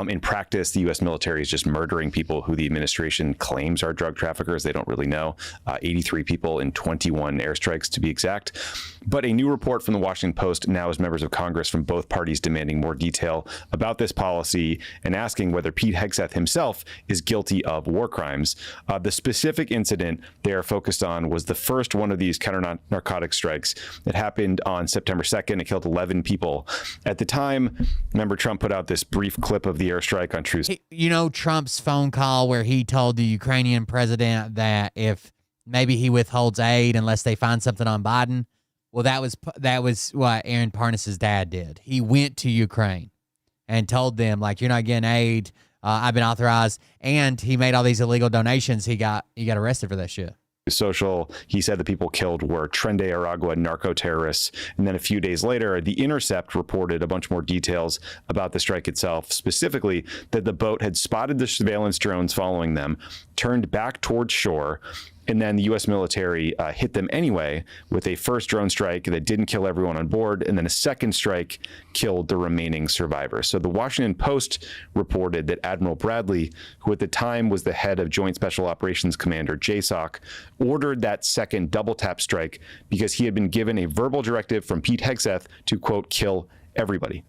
In practice, the U.S. military is just murdering people who the administration claims are drug traffickers. They don't really know. 83 people in 21 airstrikes, to be exact. But a new report from the Washington Post now has members of Congress from both parties demanding more detail about this policy and asking whether Pete Hegseth himself is guilty of war crimes. The specific incident they are focused on was the first one of these counter-narcotic strikes. It happened on September 2nd. It killed 11 people. At the time, remember, Trump put out this brief clip of the airstrike on Truth. You know, Trump's phone call where he told the Ukrainian president that if maybe he withholds aid unless they find something on Biden. Well, that was what Aaron Parnas' dad did. He went to Ukraine and told them, like, you're not getting aid. I've been authorized. And he made all these illegal donations. He got arrested for that shit. Social, he said the people killed were Tren de Aragua narco-terrorists. And then a few days later, The Intercept reported a bunch more details about the strike itself, specifically that the boat had spotted the surveillance drones following them, turned back towards shore, and then the U.S. military hit them anyway with a first drone strike that didn't kill everyone on board, and then a second strike killed the remaining survivors. So the Washington Post reported that Admiral Bradley, who at the time was the head of Joint Special Operations Commander, JSOC, ordered that second double tap strike because he had been given a verbal directive from Pete Hegseth to, quote, kill everybody.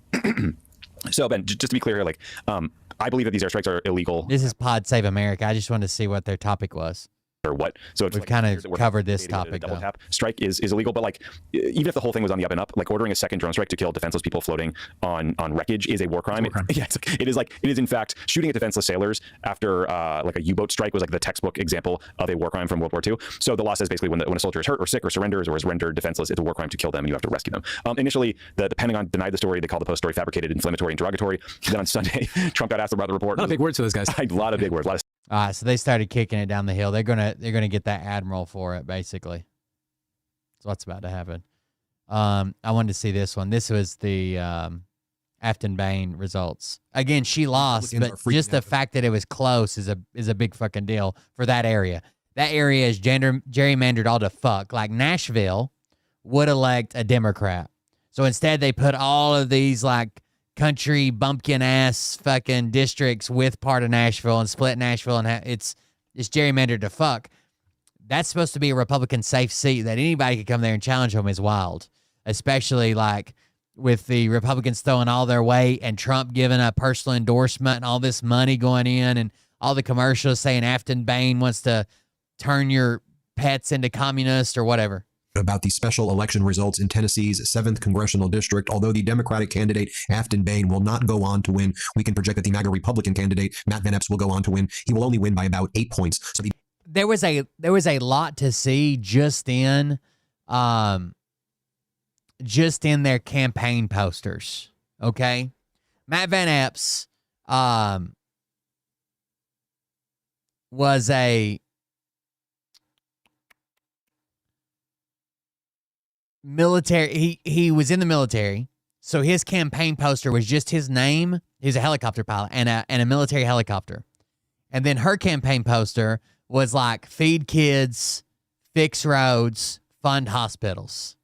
So, Ben, just to be clear here, like, I believe that these airstrikes are illegal. This is Pod Save America. I just wanted to see what their topic was. or what. So it's we've like kind of covered this topic. Double tap strike is illegal, but like even if the whole thing was on the up and up, like ordering a second drone strike to kill defenseless people floating on wreckage is a war crime. Yeah, it is in fact shooting at defenseless sailors after like a U-boat strike was like the textbook example of a war crime from World War II. So the law says basically when a soldier is hurt or sick or surrenders or is rendered defenseless, it's a war crime to kill them and you have to rescue them. Initially, the Pentagon denied the story. They called the Post story fabricated, inflammatory, and derogatory. Then on Sunday, Trump got asked about the report. A lot of big words for those guys. A lot of big words. So they started kicking it down the hill. They're gonna get that admiral for it, basically. That's what's about to happen. I wanted to see this one. This was the Afton Bain results. Again, she lost, but just the fact that it was close is a big fucking deal for that area. That area is gerrymandered all to fuck. Like Nashville would elect a Democrat. So instead they put all of these like country bumpkin ass fucking districts with part of Nashville and split Nashville, and it's gerrymandered to fuck. That's supposed to be a Republican safe seat that anybody could come there and challenge them is wild, especially like with the Republicans throwing all their weight and Trump giving a personal endorsement and all this money going in and all the commercials saying Afton Bain wants to turn your pets into communists or whatever. About the special election results in Tennessee's 7th congressional district. Although the Democratic candidate Afton Bain will not go on to win, we can project that the MAGA Republican candidate Matt Van Epps will go on to win. He will only win by about 8 points. So there was a lot to see just in their campaign posters. Okay, Matt Van Epps was a military. He was in the military, so his campaign poster was just his name. He's a helicopter pilot and a military helicopter. And then her campaign poster was like feed kids, fix roads, fund hospitals.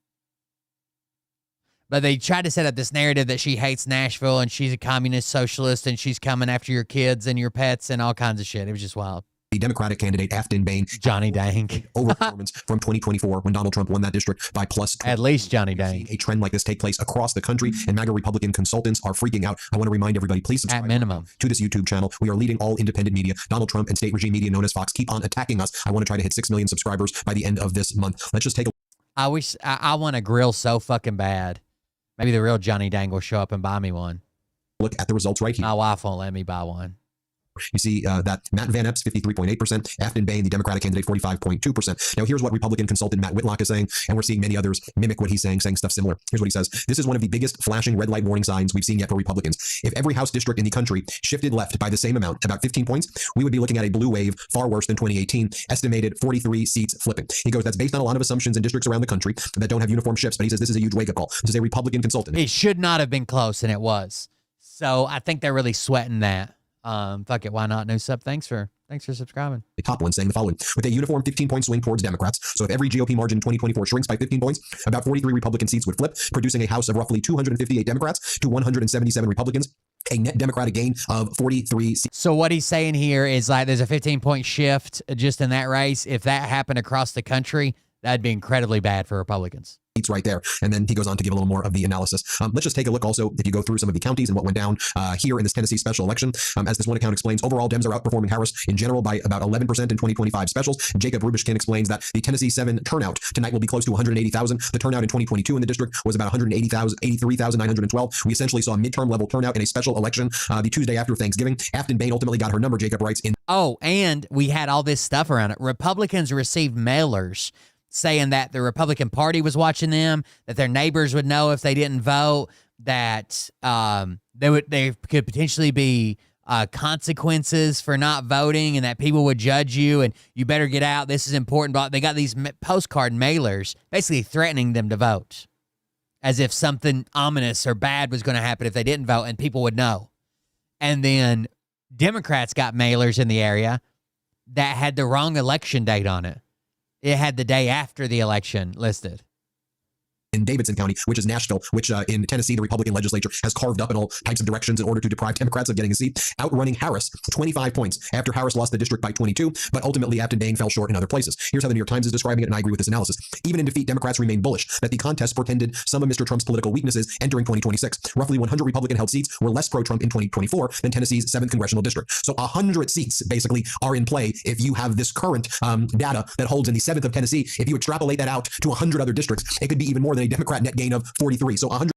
But they tried to set up this narrative that she hates Nashville and she's a communist socialist and she's coming after your kids and your pets and all kinds of shit. It was just wild. The Democratic candidate Afton Bain, Johnny Dang, overperformance from 2024 when Donald Trump won that district by plus 20. At least Johnny Dang. A trend like this take place across the country, and MAGA Republican consultants are freaking out. I want to remind everybody, please subscribe at minimum to this YouTube channel. We are leading all independent media. Donald Trump and state regime media known as Fox keep on attacking us. I want to try to hit 6 million subscribers by the end of this month. Let's just take a I want a grill so fucking bad. Maybe the real Johnny Dang will show up and buy me one. Look at the results right here. My wife won't let me buy one. You see that Matt Van Epps, 53.8%, Afton Bain, the Democratic candidate, 45.2%. Now, here's what Republican consultant Matt Whitlock is saying, and we're seeing many others mimic what he's saying stuff similar. Here's what he says. This is one of the biggest flashing red light warning signs we've seen yet for Republicans. If every House district in the country shifted left by the same amount, about 15 points, we would be looking at a blue wave far worse than 2018, estimated 43 seats flipping. He goes, that's based on a lot of assumptions in districts around the country that don't have uniform shifts, but he says this is a huge wake-up call. This is a Republican consultant. It should not have been close, and it was. So I think they're really sweating that. Fuck it, why not? New sub. Thanks for subscribing. The top one saying the following: with a uniform 15-point swing towards Democrats. So if every GOP margin in 2024 shrinks by 15 points, about 43 Republican seats would flip, producing a House of roughly 258 Democrats to 177 Republicans. A net Democratic gain of 43 seats. So what he's saying here is like there's a 15-point shift just in that race. If that happened across the country, that'd be incredibly bad for Republicans. Right there. And then he goes on to give a little more of the analysis. Let's just take a look also, if you go through some of the counties and what went down here in this Tennessee special election. As this one account explains, overall Dems are outperforming Harris in general by about 11% in 2025 specials. Jacob Rubishkin explains that the Tennessee 7 turnout tonight will be close to 180,000. The turnout in 2022 in the district was about 83,912. We essentially saw midterm level turnout in a special election the Tuesday after Thanksgiving. Afton Bain ultimately got her number, Jacob writes. And we had all this stuff around it. Republicans received mailers saying that the Republican Party was watching them, that their neighbors would know if they didn't vote, that there could potentially be consequences for not voting, and that people would judge you, and you better get out. This is important. But they got these postcard mailers basically threatening them to vote, as if something ominous or bad was going to happen if they didn't vote, and people would know. And then Democrats got mailers in the area that had the wrong election date on it. It had the day after the election listed. in Davidson County, which is Nashville, which in Tennessee, the Republican legislature has carved up in all types of directions in order to deprive Democrats of getting a seat, outrunning Harris 25 points after Harris lost the district by 22, but ultimately Afton Bain fell short in other places. Here's how the New York Times is describing it, and I agree with this analysis. Even in defeat, Democrats remain bullish that the contest portended some of Mr. Trump's political weaknesses entering 2026. Roughly 100 Republican-held seats were less pro-Trump in 2024 than Tennessee's 7th congressional district. So 100 seats basically are in play if you have this current data that holds in the 7th of Tennessee. If you extrapolate that out to 100 other districts, it could be even more than a Democrat net gain of 43. So 100.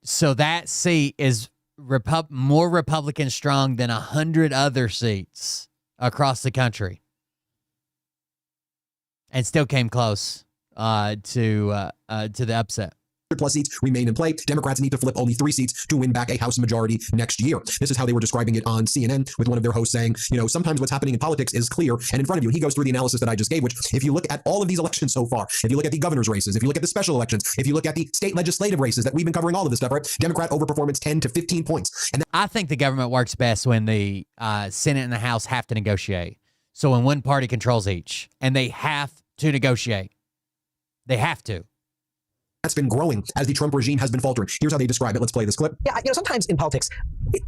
So that seat is more Republican strong than 100 other seats across the country, and still came close to the upset. Plus seats remain in play. Democrats need to flip only 3 seats to win back a House majority next year. This is how they were describing it on CNN, with one of their hosts saying, sometimes what's happening in politics is clear and in front of you. He goes through the analysis that I just gave, which if you look at all of these elections so far, if you look at the governor's races, if you look at the special elections, if you look at the state legislative races that we've been covering all of this stuff, right? Democrat overperformance 10 to 15 points. And I think the government works best when the Senate and the House have to negotiate. So when one party controls each, and they have to negotiate. They have to. That's been growing as the Trump regime has been faltering. Here's how they describe it. Let's play this clip. Yeah, sometimes in politics,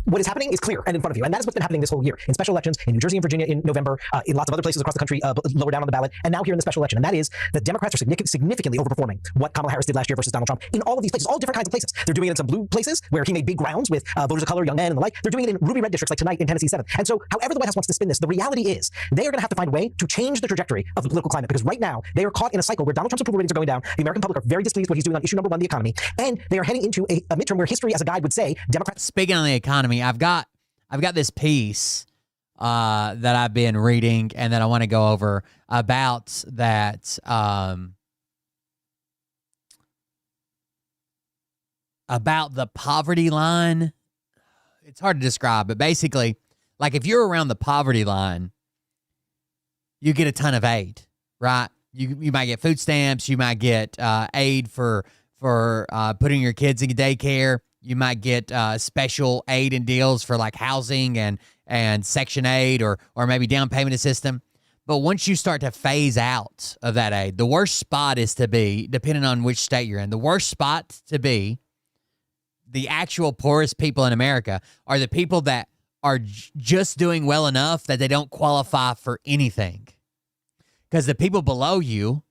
what is happening is clear and in front of you. And that is what's been happening this whole year. In special elections, in New Jersey and Virginia in November, in lots of other places across the country, lower down on the ballot, and now here in the special election. And that is that Democrats are significantly overperforming what Kamala Harris did last year versus Donald Trump in all of these places, all different kinds of places. They're doing it in some blue places where he made big grounds with voters of color, young men, and the like. They're doing it in ruby red districts like tonight in Tennessee 7th. And so however the White House wants to spin this, the reality is they are going to have to find a way to change the trajectory of the political climate, because right now they are caught in a cycle where Donald Trump's approval ratings are going down. The American public are very displeased with what he's doing on issue number 1, the economy. And they are heading into a midterm where history as a guide would say Democrats. Speaking on the economy, I've got this piece that I've been reading and that I want to go over about that about the poverty line. It's hard to describe, but basically, like if you're around the poverty line, you get a ton of aid, right? You might get food stamps, you might get aid for putting your kids in daycare. You might get special aid and deals for like housing and Section 8 or maybe down payment system. But once you start to phase out of that aid, the worst spot is to be, depending on which state you're in, the worst spot to be, the actual poorest people in America are the people that are just doing well enough that they don't qualify for anything. Because the people below you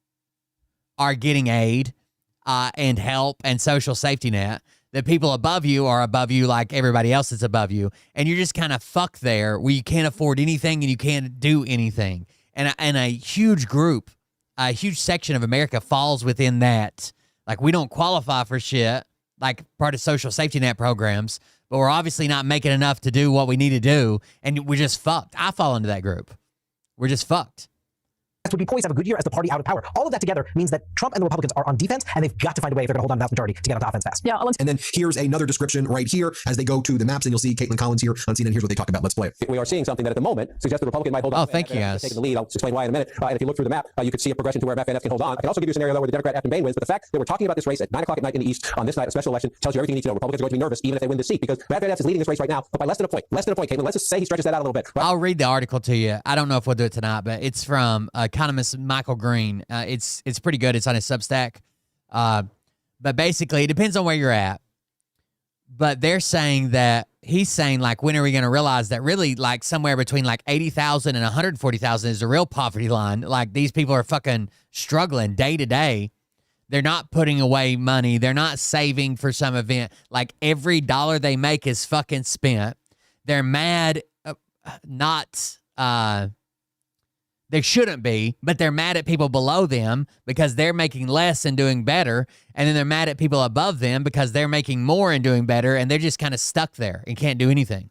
are getting aid and help and social safety net. The people above you are above you like everybody else that's above you. And you're just kind of fucked there where you can't afford anything and you can't do anything. And a huge group, a huge section of America falls within that. Like, we don't qualify for shit, like part of social safety net programs, but we're obviously not making enough to do what we need to do. And we're just fucked. I fall into that group. We're just fucked. Would be poised to have a good year as the party out of power. All of that together means that Trump and the Republicans are on defense, and they've got to find a way if they're going to hold on to that majority to get onto offense fast. Yeah. And then here's another description right here as they go to the maps, and you'll see Caitlin Collins here on CNN. Here's what they talk about. Let's play it. We are seeing something that at the moment suggests the Republican might hold on. Oh, thank you, guys. Taking the lead. I'll explain why in a minute. And if you look through the map, you could see a progression to where Matt Van Eps can hold on. I can also give you a scenario though where the Democrat Afton Bain wins, but the fact that we're talking about this race at 9 o'clock at night in the East on this night, a special election, tells you everything you need to know. Republicans are going to be nervous even if they win this seat, because Matt Van Eps is leading this race right now, but by less than a point. Caitlin, let's just say he stretches that out a little bit. Right? I'll read the article to you. I don't know if we'll do it tonight, but it's from economist Michael Green. It's pretty good. It's on his Substack. But basically, it depends on where you're at. But they're saying that he's saying, like, when are we going to realize that really, like, somewhere between like 80,000 and 140,000 is the real poverty line? Like, these people are fucking struggling day to day. They're not putting away money. They're not saving for some event. Like, every dollar they make is fucking spent. They're mad, they shouldn't be, but they're mad at people below them because they're making less and doing better. And then they're mad at people above them because they're making more and doing better. And they're just kind of stuck there and can't do anything.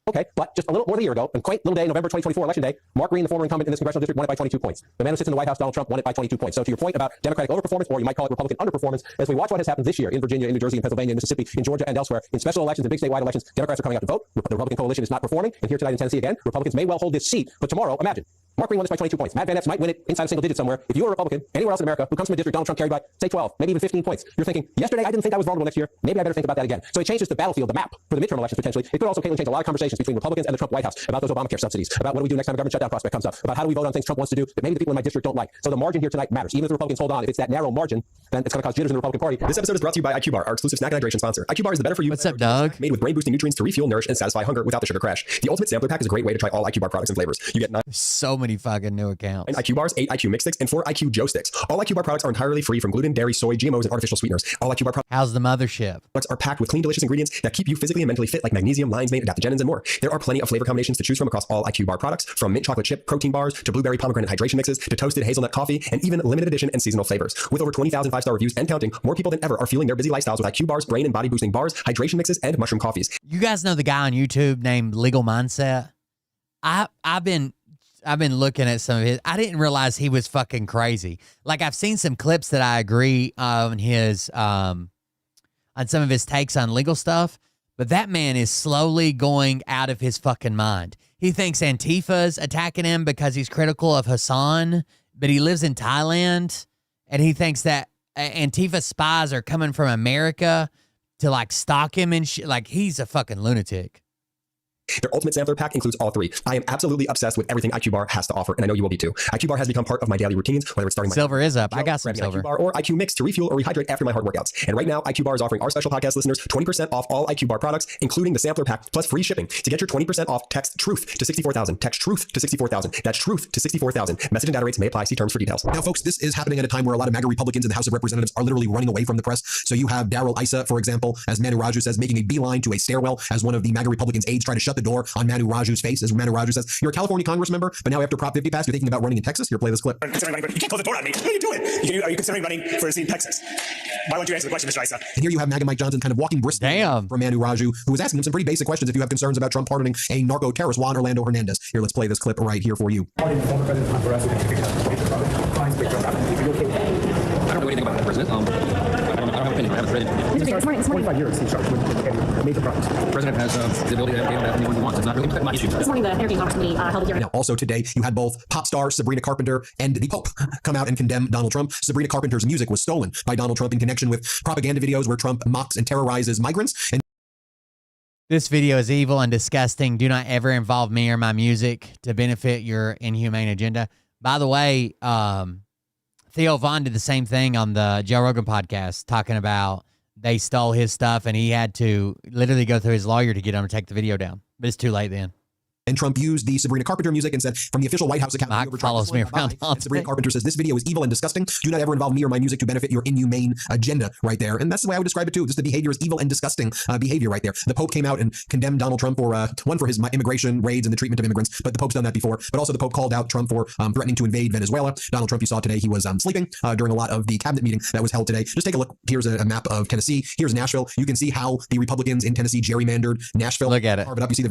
Okay, but just a little more than a year ago, and quaint little day, November 2024 election day, Mark Green, the former incumbent in this congressional district, won it by 22 points. The man who sits in the White House, Donald Trump, won it by 22 points. So to your point about Democratic overperformance, or you might call it Republican underperformance, as we watch what has happened this year in Virginia, in New Jersey, in Pennsylvania, in Mississippi, in Georgia, and elsewhere, in special elections and big statewide elections, Democrats are coming out to vote. The Republican coalition is not performing. And here tonight in Tennessee again, Republicans may well hold this seat. But tomorrow, imagine, Mark Green won this by 22 points. Matt Van Epps might win it inside a single digit somewhere. If you are a Republican, anywhere else in America, who comes from a district Donald Trump carried by, say, 12, maybe even 15 points, you're thinking, yesterday I didn't think I was vulnerable next year. Maybe I better think about that again. So it changes the battlefield, the map for the midterm elections potentially. It could also, Caitlin, change a lot of conversations between Republicans and the Trump White House about those Obamacare subsidies, about what do we do next time a government shutdown prospect comes up, about how do we vote on things Trump wants to do that maybe the people in my district don't like. So the margin here tonight matters. Even if the Republicans hold on, if it's that narrow margin, then it's going to cause jitters in the Republican Party. This episode is brought to you by IQ Bar, our exclusive snack and hydration sponsor. IQ Bar is the better for you. What's up, Doug? Made with brain-boosting nutrients to refuel, nourish, and satisfy hunger without the sugar crash. The ultimate sampler pack is a great way to try all IQ Bar products and flavors. You get 9 so many fucking new accounts. IQ Bars, 8 IQ Mix Sticks, and 4 IQ Joe Sticks. All IQ Bar products are entirely free from gluten, dairy, soy, GMOs, and artificial sweeteners. All IQ Bar How's the mothership? products are packed with clean, delicious ingredients that keep you physically and mentally fit, like magnesium, lion's mane, adaptogenins, and more. There are plenty of flavor combinations to choose from across all IQ Bar products, from mint chocolate chip protein bars to blueberry pomegranate hydration mixes to toasted hazelnut coffee, and even limited edition and seasonal flavors. With over 20,000 5-star reviews and counting, more people than ever are fueling their busy lifestyles with IQ Bars, brain and body boosting bars, hydration mixes, and mushroom coffees. You guys know the guy on YouTube named Legal Mindset? I've been looking at some of his. I didn't realize he was fucking crazy. Like, I've seen some clips that I agree on his on some of his takes on legal stuff, but that man is slowly going out of his fucking mind. He thinks Antifa's attacking him because he's critical of Hassan, but he lives in Thailand, and he thinks that Antifa spies are coming from America to like stalk him and shit. Like, he's a fucking lunatic. Their ultimate sampler pack includes all 3. I am absolutely obsessed with everything IQ Bar has to offer, and I know you will be too. IQ Bar has become part of my daily routines, whether it's starting my silver is up. I got some silver. IQ Bar or IQ Mix to refuel or rehydrate after my hard workouts. And right now, IQ Bar is offering our special podcast listeners 20% off all IQ Bar products, including the sampler pack, plus free shipping. To get your 20% off, text TRUTH to 64,000. Text TRUTH to 64,000. That's TRUTH to 64,000. Message and data rates may apply. See terms for details. Now, folks, this is happening at a time where a lot of MAGA Republicans in the House of Representatives are literally running away from the press. So you have Darrell Issa, for example, as Manu Raju says, making a beeline to a stairwell as one of the MAGA Republicans' aides try to shut the door on Manu Raju's face, as Manu Raju says, you're a California Congress member, but now after Prop 50 passed, you're thinking about running in Texas. Here, play this clip. You can't close the door on me. What are you doing? Are you considering running for a seat in Texas? Why won't you answer the question, Mr. Issa? And here you have MAGA Mike Johnson kind of walking briskly from Manu Raju, who was asking him some pretty basic questions if you have concerns about Trump pardoning a narco-terrorist, Juan Orlando Hernandez. Here, let's play this clip right here for you. I don't know anything about that president. I don't have an opinion. I haven't read it. It's 25 years he's charged with major crimes. The president has the ability to have anyone he wants. It's not really my issue. This morning, the Energy Congress Committee held a hearing. Now, also today, you had both pop star Sabrina Carpenter and the Pope come out and condemn Donald Trump. Sabrina Carpenter's music was stolen by Donald Trump in connection with propaganda videos where Trump mocks and terrorizes migrants. And This video is evil and disgusting. Do not ever involve me or my music to benefit your inhumane agenda. By the way, Theo Vaughn did the same thing on the Joe Rogan podcast, talking about they stole his stuff and he had to literally go through his lawyer to get him to take the video down. But it's too late then. And Trump used the Sabrina Carpenter music and said, from the official White House account, Mike follows me around. And Sabrina Carpenter says, this video is evil and disgusting. Do not ever involve me or my music to benefit your inhumane agenda right there. And that's the way I would describe it too. Just the behavior is evil and disgusting behavior right there. The Pope came out and condemned Donald Trump for, one, for his immigration raids and the treatment of immigrants, but the Pope's done that before. But also the Pope called out Trump for threatening to invade Venezuela. Donald Trump, you saw today, he was sleeping during a lot of the cabinet meeting that was held today. Just take a look. Here's a map of Tennessee. Here's Nashville. You can see how the Republicans in Tennessee gerrymandered Nashville. Look at it. Carve it up. You see the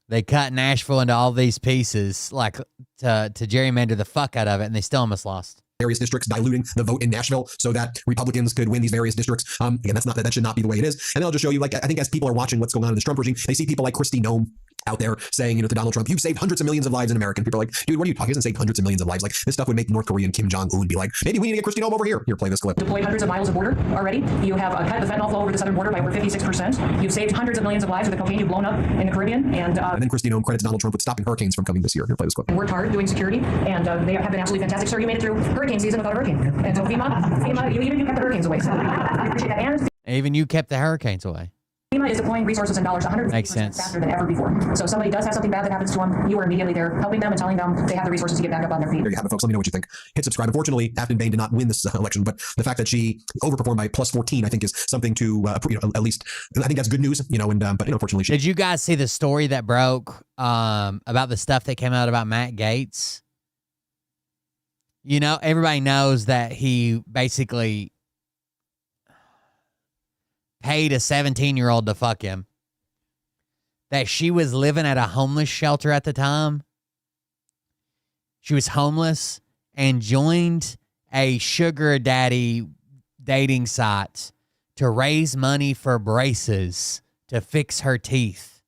They cut Nashville into all these pieces, like to gerrymander the fuck out of it, and they still almost lost. Various districts, diluting the vote in Nashville so that Republicans could win these various districts. Again, that should not be the way it is. And then I'll just show you, like, I think as people are watching what's going on in this Trump regime, they see people like Kristi Noem out there saying, to Donald Trump, you've saved hundreds of millions of lives in America. And people are like, dude, what are you talking? He hasn't saved hundreds of millions of lives. Like, this stuff would make North Korean Kim Jong-un be like, maybe we need to get Kristi Noem over here. Here, play this clip. Deployed hundreds of miles of border already. You have cut the fentanyl flow over the southern border by over 56%. You've saved hundreds of millions of lives with the cocaine you've blown up in the Caribbean. And then Kristi Noem credits Donald Trump with stopping hurricanes from coming this year. Here, play this clip. Worked hard doing security, and they have been absolutely fantastic. Sir, you made it through hurricane season without a hurricane. And so FEMA, you kept the hurricanes away. So I appreciate that. And even you kept the hurricanes away. FEMA is deploying resources and dollars 150% faster than ever before. So if somebody does have something bad that happens to them, you are immediately there helping them and telling them they have the resources to get back up on their feet. There you have it, folks. Let me know what you think. Hit subscribe. Unfortunately, Afton Bain did not win this election, but the fact that she overperformed by plus 14, I think, is something to, at least, I think that's good news, but unfortunately she... Did you guys see the story that broke about the stuff that came out about Matt Gaetz? Everybody knows that he basically paid a 17-year-old to fuck him. That she was living at a homeless shelter at the time. She was homeless and joined a sugar daddy dating site to raise money for braces to fix her teeth.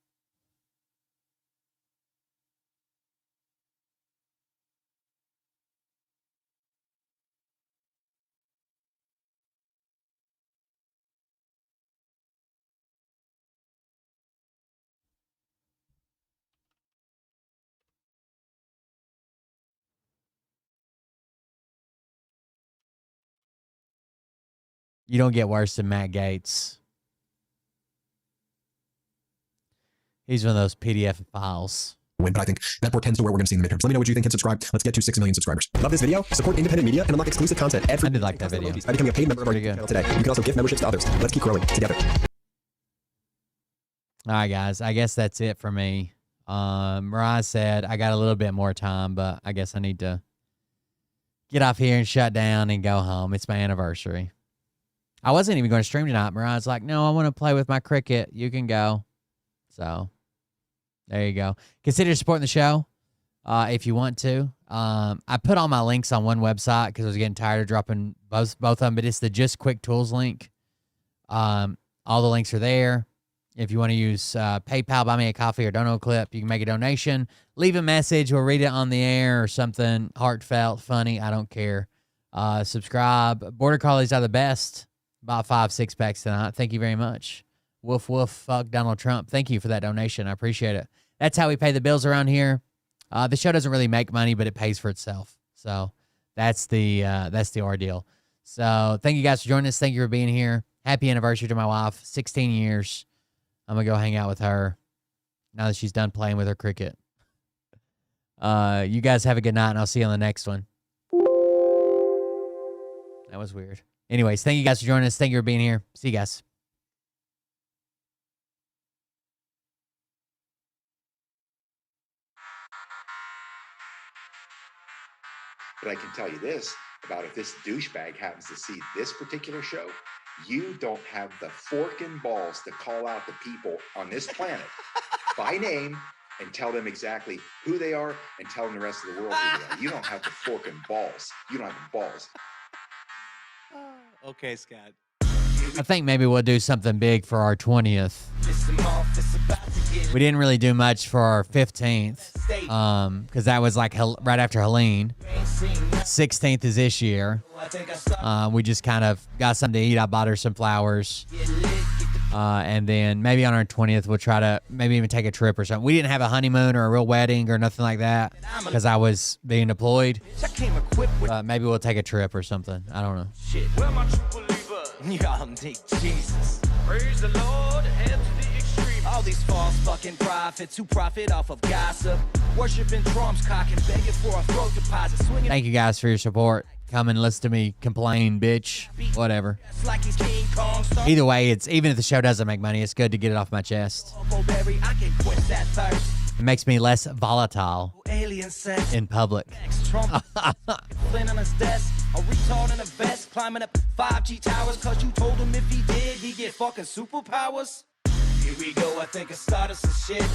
You don't get worse than Matt Gaetz. He's one of those PDF files. But I think that portends to where we're going to see in the midterms. Let me know what you think. Hit subscribe. Let's get to 6 million subscribers. Love this video? Support independent media and unlock exclusive content every I did like that video. By becoming a paid member of our channel today. You can also gift memberships to others. Let's keep growing together. All right, guys. I guess that's it for me. Mariah said I got a little bit more time, but I guess I need to get off here and shut down and go home. It's my anniversary. I wasn't even going to stream tonight. Mariah's like, no, I want to play with my cricket. You can go. So there you go. Consider supporting the show if you want to. I put all my links on one website because I was getting tired of dropping both of them, but it's the Just Quick Tools link. All the links are there. If you want to use PayPal, buy me a coffee, or dono clip, you can make a donation. Leave a message. We'll read it on the air or something heartfelt, funny. I don't care. Subscribe. Border Collies are the best. Bought 5 6-packs tonight. Thank you very much. Woof, woof, fuck Donald Trump. Thank you for that donation. I appreciate it. That's how we pay the bills around here. The show doesn't really make money, but it pays for itself. So that's the ordeal. So thank you guys for joining us. Thank you for being here. Happy anniversary to my wife. 16 years. I'm going to go hang out with her now that she's done playing with her cricket. You guys have a good night, and I'll see you on the next one. That was weird. Anyways, thank you guys for joining us. Thank you for being here. See you guys. But I can tell you this about if this douchebag happens to see this particular show, you don't have the fork and balls to call out the people on this planet by name and tell them exactly who they are and tell them the rest of the world who they are. You don't have the fork and balls. You don't have the balls. Okay, Scott. I think maybe we'll do something big for our 20th. We didn't really do much for our 15th because that was like right after Helene. 16th is this year. We just kind of got something to eat. I bought her some flowers. And then maybe on our 20th, we'll try to maybe even take a trip or something. We didn't have a honeymoon or a real wedding or nothing like that because I was being deployed. Maybe we'll take a trip or something. I don't know. Y'all need Jesus. Praise the Lord, head to the extreme. All these false fucking prophets who profit off of gossip, worshiping drums, cocking, begging for a throat deposit, swinging. Thank you guys for your support. Come and listen to me complain, bitch. Whatever. Either way, it's even if the show doesn't make money, it's good to get it off my chest. It makes me less volatile in public. On his desk, a retard in a vest, climbing up 5G towers, cause you told him if he did, he'd get fucking superpowers. Here we go, I think I started some shit.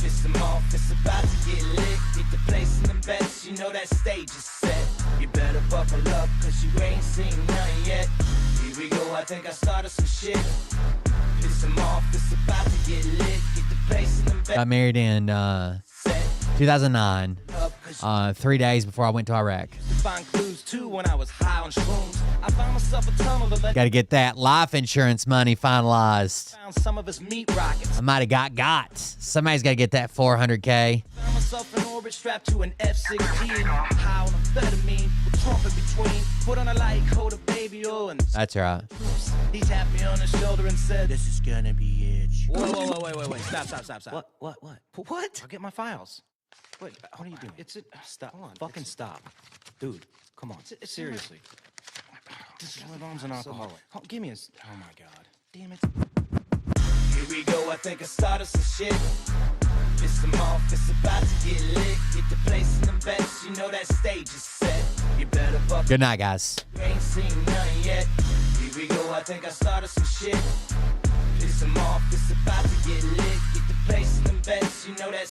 Piss them off, it's about to get lit. Get the place in them bets, you know that stage is set. You better buckle up, cause you ain't seen none yet. Here we go, I think I started some shit. Piss them off, it's about to get lit. Get the place in them bets. Got married in 2009, 3 days before I went to Iraq. Find clues too when I was high on shrooms. I found myself a tunnel to let. Got to get that life insurance money finalized. Found some of his meat rockets. I might have got. Somebody's got to get that $400K. Found myself in orbit strapped to an F-16. High on amphetamine with Trump in between. Put on a light coat of baby oil and. That's right. He tapped me on the shoulder and said, "This is gonna be it." Wait. Stop. What? What? I'll get my files. Wait, what are you doing? It's it. Stop. Fucking stop. Dude, come on. Seriously. My mom's an alcoholic. Oh, give me a. Oh my God. Damn it. Here we go. I think I started some shit. Piss them off. It's about to get lit. Get the place in them bets. You know that stage is set. You better buckle. Good night, guys. You ain't seen none yet. Here we go. I think I started some shit. Piss them off. It's about to get lit. Get the place in them bets. You know that.